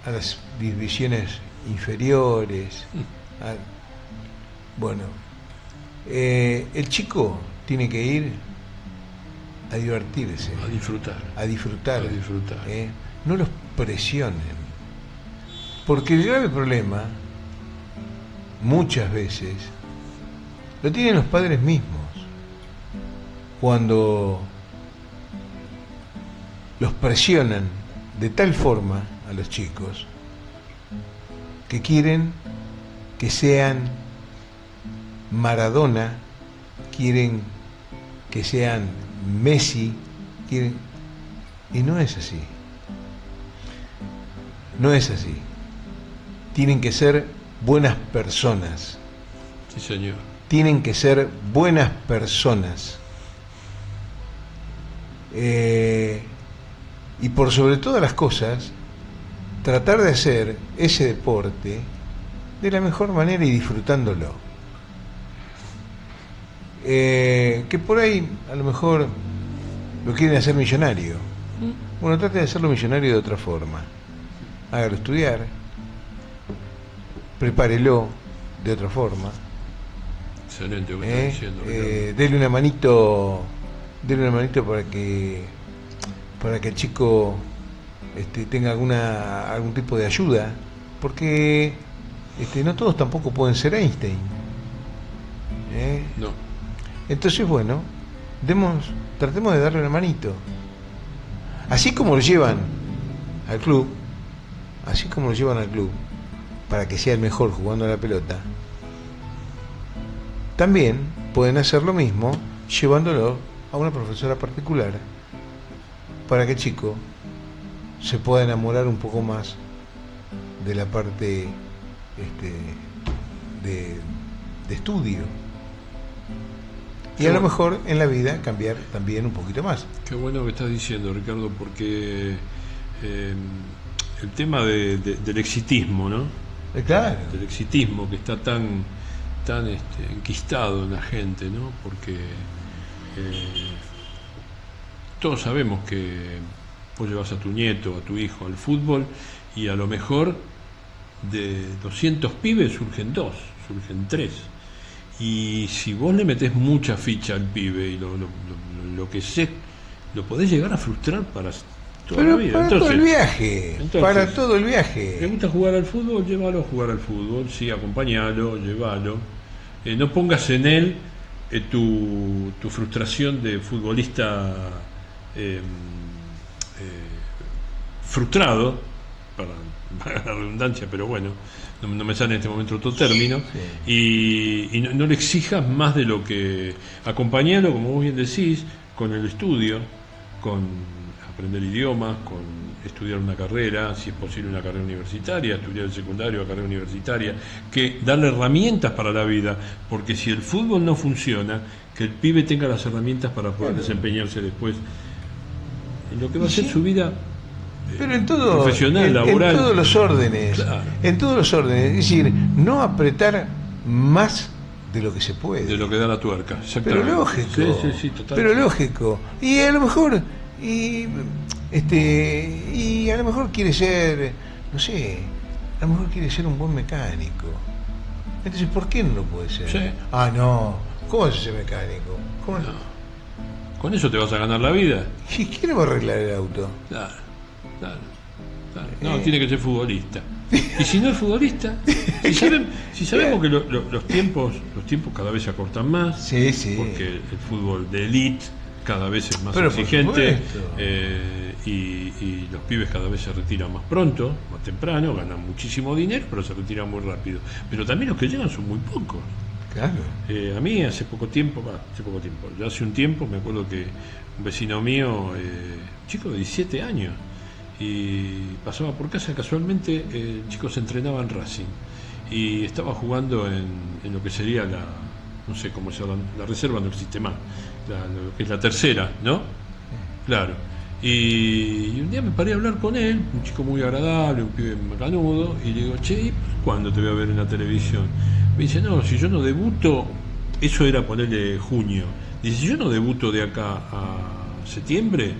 a las divisiones inferiores, bueno, el chico tiene que ir a divertirse, a disfrutar. no los presionen, porque el grave problema muchas veces lo tienen los padres mismos cuando los presionan de tal forma a los chicos que quieren que sean Maradona, quieren que sean Messi, y no es así. No es así. Tienen que ser buenas personas. Sí, señor. Tienen que ser buenas personas. Y por sobre todas las cosas, tratar de hacer ese deporte de la mejor manera y disfrutándolo. Que por ahí a lo mejor lo quieren hacer millonario. Bueno, trate de hacerlo millonario de otra forma. Hágalo estudiar, prepárelo de otra forma. Excelente lo que está diciendo, Ricardo. Dele una manito para que el chico tenga algún tipo de ayuda, porque no todos tampoco pueden ser Einstein. No. Entonces, bueno, tratemos de darle una manito. Así como lo llevan al club, para que sea el mejor jugando a la pelota, también pueden hacer lo mismo llevándolo a una profesora particular para que el chico se pueda enamorar un poco más de la parte de estudio. Y a lo mejor en la vida cambiar también un poquito más. Qué bueno que estás diciendo, Ricardo, porque el tema del exitismo, ¿no? Claro. Del exitismo que está tan enquistado en la gente, ¿no? Porque todos sabemos que vos llevas a tu nieto, a tu hijo al fútbol y a lo mejor de 200 pibes surgen 2, surgen 3. Y si vos le metés mucha ficha al pibe y lo que sé, lo podés llegar a frustrar para toda la vida. Para todo el viaje. Para todo el viaje. ¿Le gusta jugar al fútbol? Llévalo a jugar al fútbol. Sí, acompañalo, llévalo. No pongas en él tu frustración de futbolista frustrado, para la redundancia, pero bueno, no me sale en este momento otro término, sí. Y no le exijas más de lo que... Acompañalo, como vos bien decís, con el estudio, con aprender idiomas, con estudiar una carrera, si es posible una carrera universitaria, estudiar el secundario, la carrera universitaria, que darle herramientas para la vida, porque si el fútbol no funciona, que el pibe tenga las herramientas para poder desempeñarse después en lo que va a ser su vida. Pero en todo, profesional, laboral, en todos los órdenes, claro. En todos los órdenes, es decir, no apretar más de lo que se puede, de lo que da la tuerca, pero lógico, sí, total, pero lógico, y a lo mejor y a lo mejor quiere ser, no sé, a lo mejor quiere ser un buen mecánico, entonces ¿por qué no lo puede ser? Sí. Ah, no, ¿cómo es ese mecánico? ¿Cómo no? ¿Con eso te vas a ganar la vida? ¿Y quién va a arreglar el auto? Claro. No, tiene que ser futbolista. Y si no es futbolista, si sabemos que los tiempos cada vez se acortan más, sí. Porque el fútbol de élite cada vez es más pero exigente, y los pibes cada vez se retiran más pronto, más temprano, ganan muchísimo dinero, pero se retiran muy rápido. Pero también los que llegan son muy pocos. Claro. A mí hace poco tiempo, ya hace un tiempo me acuerdo que un vecino mío, chico de 17 años, y pasaba por casa, casualmente el chico se entrenaba en Racing y estaba jugando en lo que sería no sé cómo se llama, la reserva no existe más, lo que es la tercera, ¿no? Claro. Y un día me paré a hablar con él, un chico muy agradable, un pibe macanudo, y le digo, che, ¿cuándo te voy a ver en la televisión? Me dice, no, si yo no debuto, eso era ponerle junio. Dice, si yo no debuto de acá a septiembre,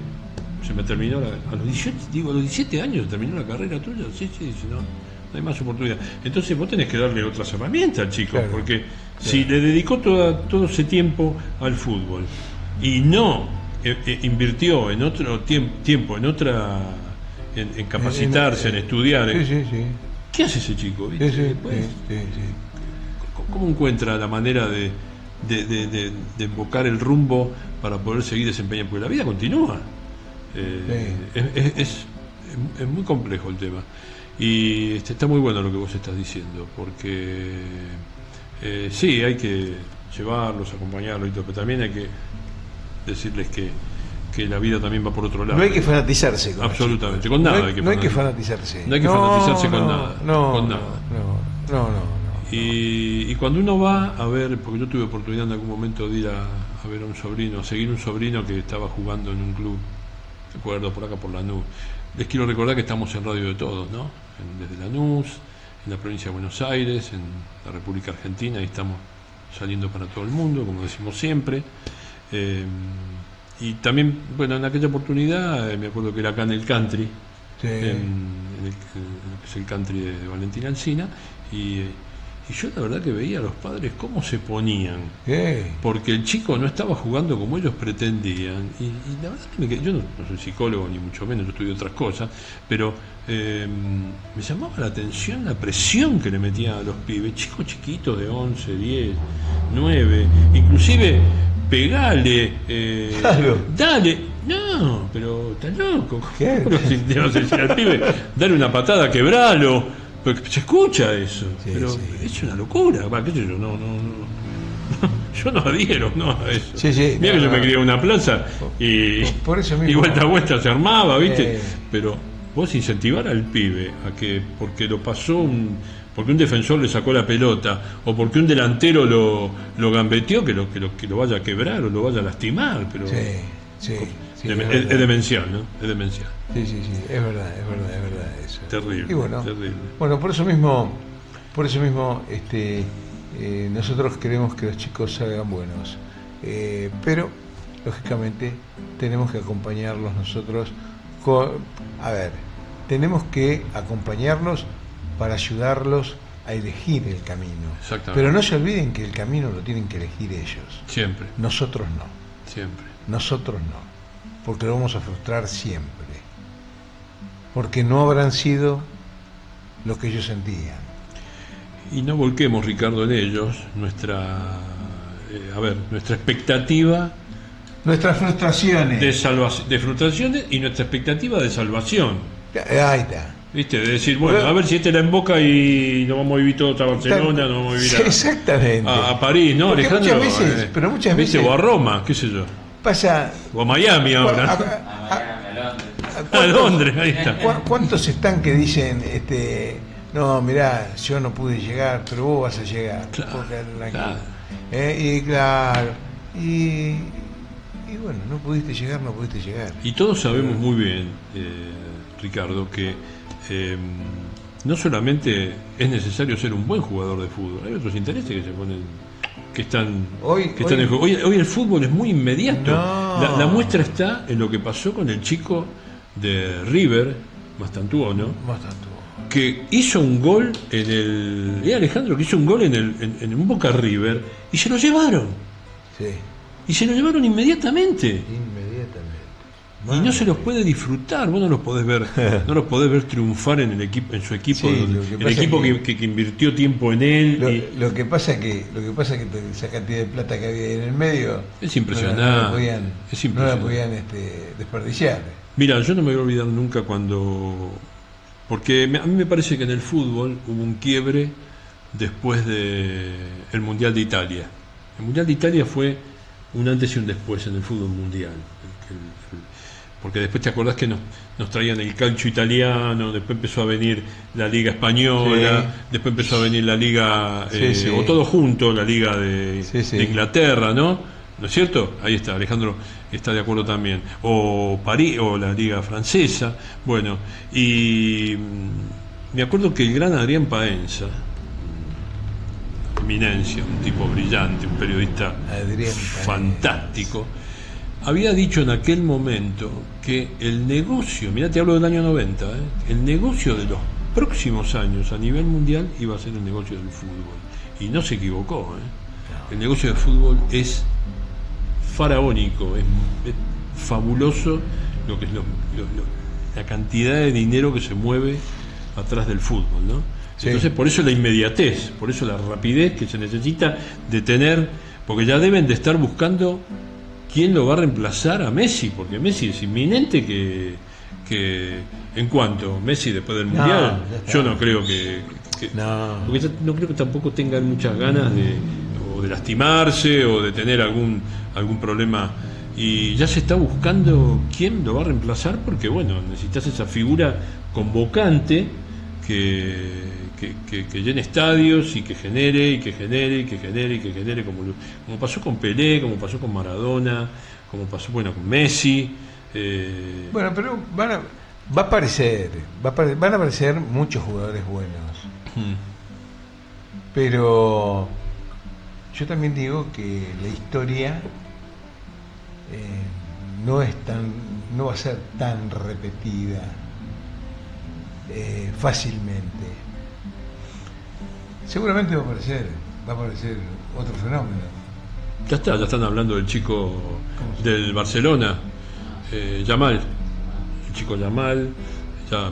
se me terminó a los 18, digo, a los 17 años terminó la carrera tuya. Sí, dice, no hay más oportunidad. Entonces vos tenés que darle otras herramientas al chico, claro, porque si le dedicó todo ese tiempo al fútbol y no invirtió en otro tiempo, en capacitarse, en estudiar, sí. ¿Qué hace ese chico? ¿Viste? Sí. ¿Cómo encuentra la manera de embocar el rumbo para poder seguir desempeñando? Porque la vida continúa. Es muy complejo el tema. Y está muy bueno lo que vos estás diciendo, porque sí, hay que llevarlos, acompañarlos y todo, pero también hay que decirles que la vida también va por otro lado. No hay que fanatizarse con absolutamente, con nada. No hay que fanatizarse. No hay que fanatizarse con nada. No. Y cuando uno va a ver, porque yo tuve oportunidad en algún momento de ir a ver a un sobrino, a seguir un sobrino que estaba jugando en un club, recuerdo, por acá por Lanús. Les quiero recordar que estamos en Radio de Todos, ¿no? Desde Lanús, en la provincia de Buenos Aires, en la República Argentina, y estamos saliendo para todo el mundo, como decimos siempre. Y también, bueno, en aquella oportunidad, me acuerdo que era acá en el country, Sí. en lo que es el country de Valentín Alsina, y yo la verdad que veía a los padres cómo se ponían, porque el chico no estaba jugando como ellos pretendían, y la verdad que yo no soy psicólogo ni mucho menos, yo estudio otras cosas, pero me llamaba la atención la presión que le metían a los pibes, chicos chiquitos de 11, 10, 9, inclusive pegale, claro. Dale, no, pero está loco, no sé, al pibe, dale una patada, quebralo, porque se escucha eso, pero es una locura, qué sé yo, no, yo no adhiero, no a eso. Mira que yo me crié en una plaza y por eso mismo, y vuelta a vuelta se armaba, ¿viste? Pero vos incentivar al pibe a que, porque lo pasó porque un defensor le sacó la pelota o porque un delantero lo gambeteó, que lo vaya a quebrar o lo vaya a lastimar, pero es demencial, ¿no? Es demencial. Sí, es verdad eso. Terrible. Y bueno, terrible. por eso mismo nosotros queremos que los chicos salgan buenos, pero lógicamente tenemos que acompañarlos nosotros tenemos que acompañarlos para ayudarlos a elegir el camino. Pero no se olviden que el camino lo tienen que elegir ellos. Siempre. Nosotros no. Siempre. Nosotros no. Porque lo vamos a frustrar siempre. Porque no habrán sido lo que ellos sentían. Y no volquemos, Ricardo, en ellos nuestra expectativa. Nuestras frustraciones. De frustraciones y nuestra expectativa de salvación. Ahí está. ¿Viste? De decir, bueno, a ver si la emboca y nos vamos a vivir todos a Barcelona, nos vamos a vivir exactamente. A París, ¿no, porque Alejandro? Muchas veces. O a Roma, qué sé yo. Pasa. O a Miami ahora. A Londres, ahí está. ¿Cuántos están que dicen, no, mirá, yo no pude llegar, pero vos vas a llegar? Claro. Y claro. Y bueno, no pudiste llegar. Y todos sabemos muy bien, Ricardo, que no solamente es necesario ser un buen jugador de fútbol, hay otros intereses que se ponen, que están en juego. Hoy el fútbol es muy inmediato. La muestra está en lo que pasó con el chico de River, Mastantuono, que hizo un gol Alejandro, que hizo un gol en un Boca River y se lo llevaron. Y se lo llevaron inmediatamente. Y no se los puede disfrutar, vos no los podés ver triunfar en su equipo, el equipo que invirtió tiempo en él. Lo que pasa es que esa cantidad de plata que había ahí en el medio es impresionante. No la podían desperdiciar. Mira, yo no me voy a olvidar nunca porque a mí me parece que en el fútbol hubo un quiebre después del Mundial de Italia. El Mundial de Italia fue un antes y un después en el fútbol mundial. porque después te acordás que nos traían el calcio italiano, después empezó a venir la liga española, Sí. después empezó a venir la liga, Sí. o todo junto, la liga de Inglaterra, ¿no? ¿No es cierto? Ahí está, Alejandro está de acuerdo también. O París, o la liga francesa. Bueno, y me acuerdo que el gran Adrián Paenza, eminencia, un tipo brillante, un periodista Adrián Paenza. fantástico, había dicho en aquel momento que el negocio, mirá, te hablo del año 90, el negocio de los próximos años a nivel mundial iba a ser el negocio del fútbol. Y no se equivocó. El negocio del fútbol es faraónico, es fabuloso lo que es la cantidad de dinero que se mueve atrás del fútbol, ¿no? Sí. Entonces, por eso la inmediatez, por eso la rapidez que se necesita de tener, porque ya deben de estar buscando quién lo va a reemplazar a Messi, porque Messi es inminente que en cuanto Messi después del Mundial, ya está. yo no creo que No. porque ya no creo que tampoco tengan muchas ganas de lastimarse o de tener algún problema, y ya se está buscando quién lo va a reemplazar, porque bueno, necesitas esa figura convocante que llene estadios y que genere, como pasó con Pelé, como pasó con Maradona, como pasó con Messi. Bueno, pero van a aparecer muchos jugadores buenos. Pero yo también digo que la historia no va a ser tan repetida fácilmente. Seguramente va a aparecer otro fenómeno. Ya están hablando del chico del Barcelona, Yamal, el chico Yamal, ya lo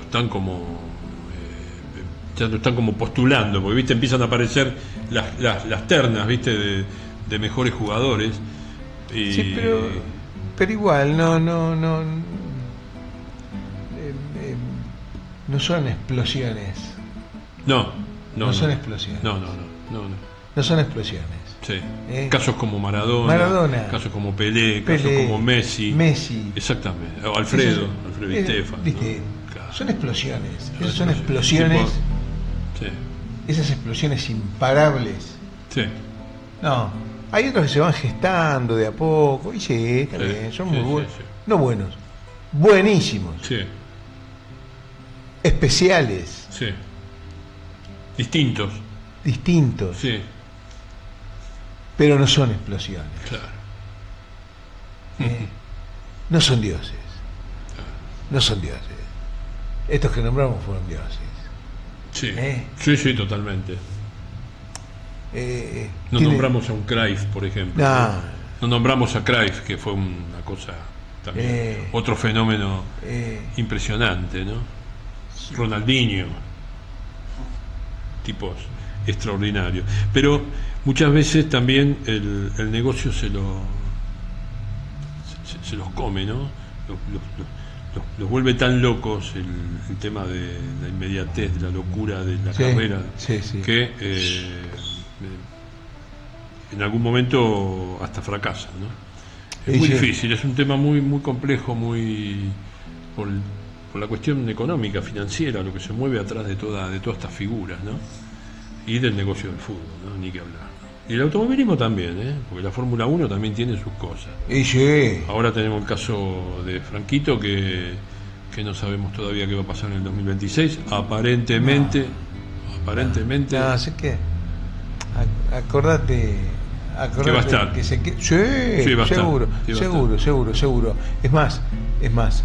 están como postulando, porque viste, empiezan a aparecer las ternas, viste, de mejores jugadores. Y Sí, pero igual no son explosiones. no son explosiones. No. No son explosiones. Sí. ¿Eh? Casos como Maradona, casos como Pelé, casos como Messi. Exactamente. O Alfredo Di Stéfano. ¿Viste? ¿No? Claro. Son explosiones. Esas son explosiones. Sí. Esas explosiones imparables. Sí. No. Hay otros que se van gestando de a poco. Y sí, está bien. Son muy buenos. Sí. No buenos. Buenísimos. Sí. Especiales. Sí. Distintos. Distintos. Pero no son explosiones. Claro. No son dioses. No son dioses. Estos que nombramos fueron dioses. Sí, totalmente. No nombramos a un Cruyff, por ejemplo. No nombramos a Cruyff, que fue una cosa también, otro fenómeno impresionante, ¿no? Ronaldinho, tipos extraordinarios. Pero muchas veces también el negocio se los come, ¿no? Los vuelve tan locos el tema de la inmediatez, de la locura de la carrera, que en algún momento hasta fracasan, ¿no? Es muy difícil, es un tema muy muy complejo, muy por la cuestión económica, financiera, lo que se mueve atrás de todas estas figuras, ¿no? Y del negocio del fútbol, ¿no? Ni que hablar. Y el automovilismo también, porque la Fórmula 1 también tiene sus cosas. Ahora tenemos el caso de Franquito, que no sabemos todavía qué va a pasar en el 2026. Aparentemente. No, sé qué. Acordate que va a estar. Sí, va a seguro, estar. seguro. Es más,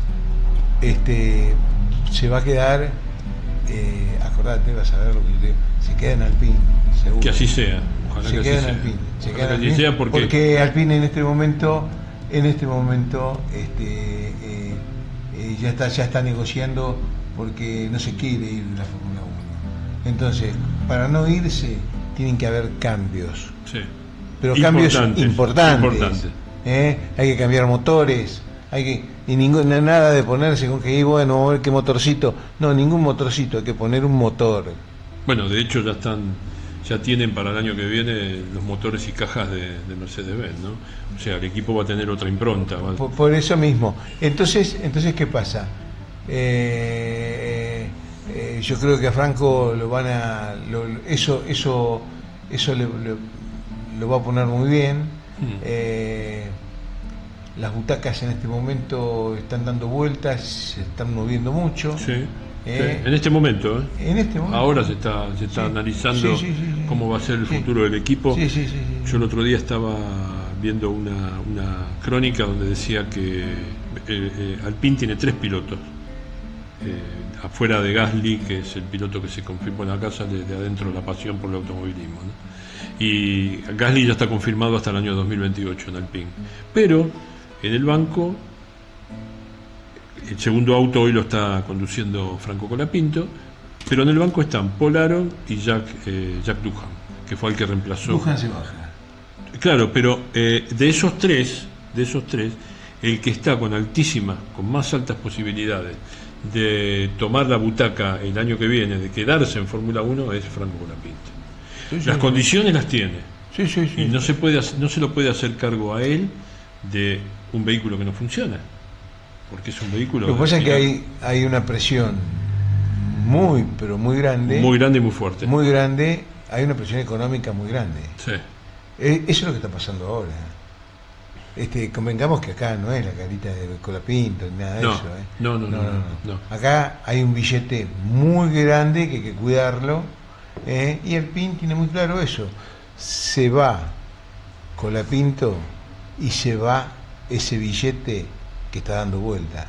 se va a quedar, acordate, vas a ver lo que yo te digo, se queda en Alpine, seguro. Que así sea. Ojalá Se que queda así en sea. Alpine. Se queda en Ojalá que así Alpine, sea porque Alpine en este momento ya está negociando, porque no se quiere ir de la Fórmula 1. Entonces, para no irse, tienen que haber cambios. Sí. Pero cambios importantes. Hay que cambiar motores, nada de ponerse con que bueno, a ver qué motorcito. No, ningún motorcito, hay que poner un motor. Bueno, de hecho ya ya tienen para el año que viene los motores y cajas de Mercedes-Benz, ¿no? O sea, el equipo va a tener otra impronta. Por eso mismo. Entonces, ¿qué pasa? Yo creo que a Franco lo van a... eso lo va a poner muy bien. Las butacas en este momento están dando vueltas, se están moviendo mucho. Sí. En este momento, En este momento. Ahora se está analizando cómo va a ser el futuro del equipo. Yo el otro día estaba viendo una crónica donde decía que Alpine tiene 3 pilotos. Afuera de Gasly, que es el piloto que se confirmó en la casa de adentro la pasión por el automovilismo, ¿no? Y Gasly ya está confirmado hasta el año 2028 en Alpine. Pero en el banco, el segundo auto hoy lo está conduciendo Franco Colapinto, pero en el banco están Paul Aron y Jack Duhan, que fue el que reemplazó. Duhan se baja. Claro, pero de esos tres, el que está con más altas posibilidades de tomar la butaca el año que viene, de quedarse en Fórmula 1, es Franco Colapinto. Las condiciones las tiene. Y no se lo puede hacer cargo a él de un vehículo que no funciona, porque es un vehículo... Lo que pasa es que hay una presión muy, pero muy grande. Muy grande y muy fuerte. Muy grande, hay una presión económica muy grande. Sí. Eso es lo que está pasando ahora. Convengamos que acá no es la carita de Colapinto ni nada de eso. No. Acá hay un billete muy grande que hay que cuidarlo, y el PIN tiene muy claro eso. Se va Colapinto y se va ese billete que está dando vuelta.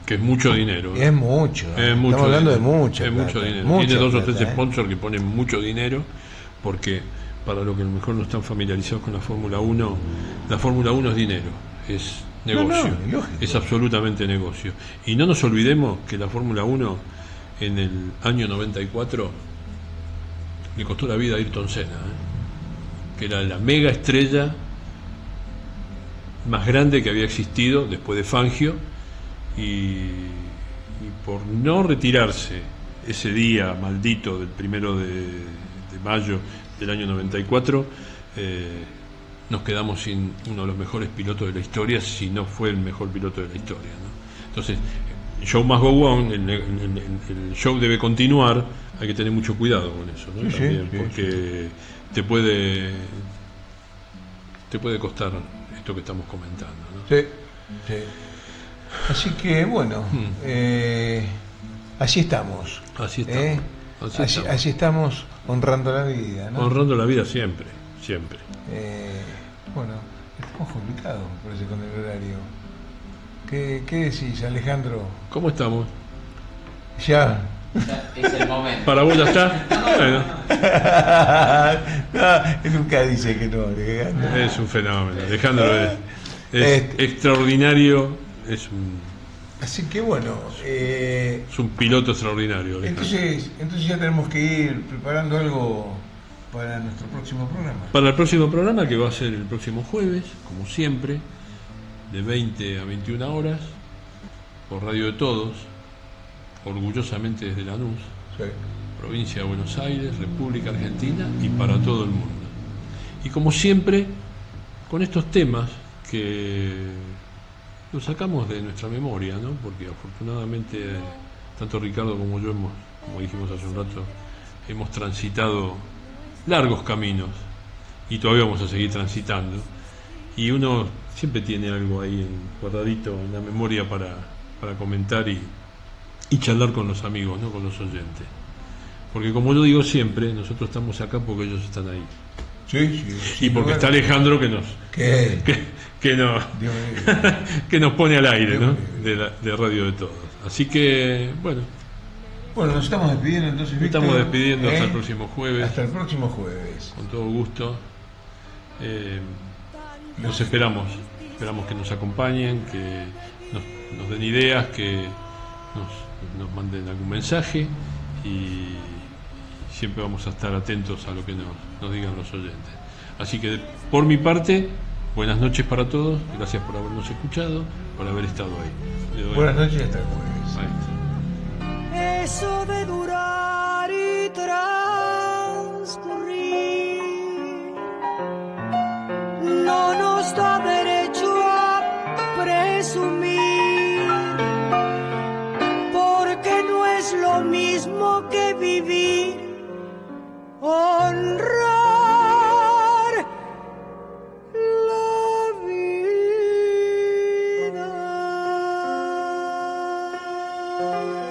Que es mucho dinero. Es mucho. Estamos hablando de mucho. Es mucho dinero. Tiene 2 o 3 sponsors que ponen mucho dinero, porque para los que a lo mejor no están familiarizados con la Fórmula 1 es dinero, es negocio, es absolutamente negocio. Y no nos olvidemos que la Fórmula 1 en el año 94 le costó la vida a Ayrton Senna, que era la mega estrella más grande que había existido después de Fangio, y por no retirarse ese día maldito del 1 de mayo del año 94, nos quedamos sin uno de los mejores pilotos de la historia, si no fue el mejor piloto de la historia, ¿no? Entonces, show must go on, el show debe continuar, hay que tener mucho cuidado con eso, ¿no? También, porque te puede costar esto que estamos comentando, ¿no? Sí. Así que bueno, así estamos. Así estamos honrando la vida, ¿no? Honrando la vida siempre. Bueno, estamos complicados, me parece, con el horario. ¿Qué decís, Alejandro? ¿Cómo estamos? Ya. Es el momento. ¿Para vos ya está? Bueno. No, él nunca dice que no, Alejandro. Es un fenómeno. Alejandro es extraordinario, Así que bueno, es un piloto extraordinario. Entonces ya tenemos que ir preparando algo para nuestro próximo programa. Para el próximo programa, que va a ser el próximo jueves, como siempre, de 20 a 21 horas, por Radio de Todos, orgullosamente desde Lanús, provincia de Buenos Aires, República Argentina, y para todo el mundo. Y como siempre, con estos temas que lo sacamos de nuestra memoria, ¿no? Porque afortunadamente tanto Ricardo como yo como dijimos hace un rato, hemos transitado largos caminos y todavía vamos a seguir transitando, y uno siempre tiene algo ahí guardadito en la memoria para comentar y charlar con los amigos, ¿no? Con los oyentes, porque como yo digo siempre, nosotros estamos acá porque ellos están ahí. Sí, y porque está Alejandro que nos pone al aire, ¿no? De Radio de Todos. Así que, bueno, nos estamos despidiendo entonces, Víctor. Estamos despidiendo hasta el próximo jueves. Hasta el próximo jueves. Con todo gusto. Los esperamos que nos acompañen, que nos den ideas, que nos manden algún mensaje, y siempre vamos a estar atentos a lo que nos digan los oyentes. Así que, por mi parte, buenas noches para todos, gracias por habernos escuchado, por haber estado ahí. Buenas noches y hasta el jueves. Eso de durar y transcurrir Chao.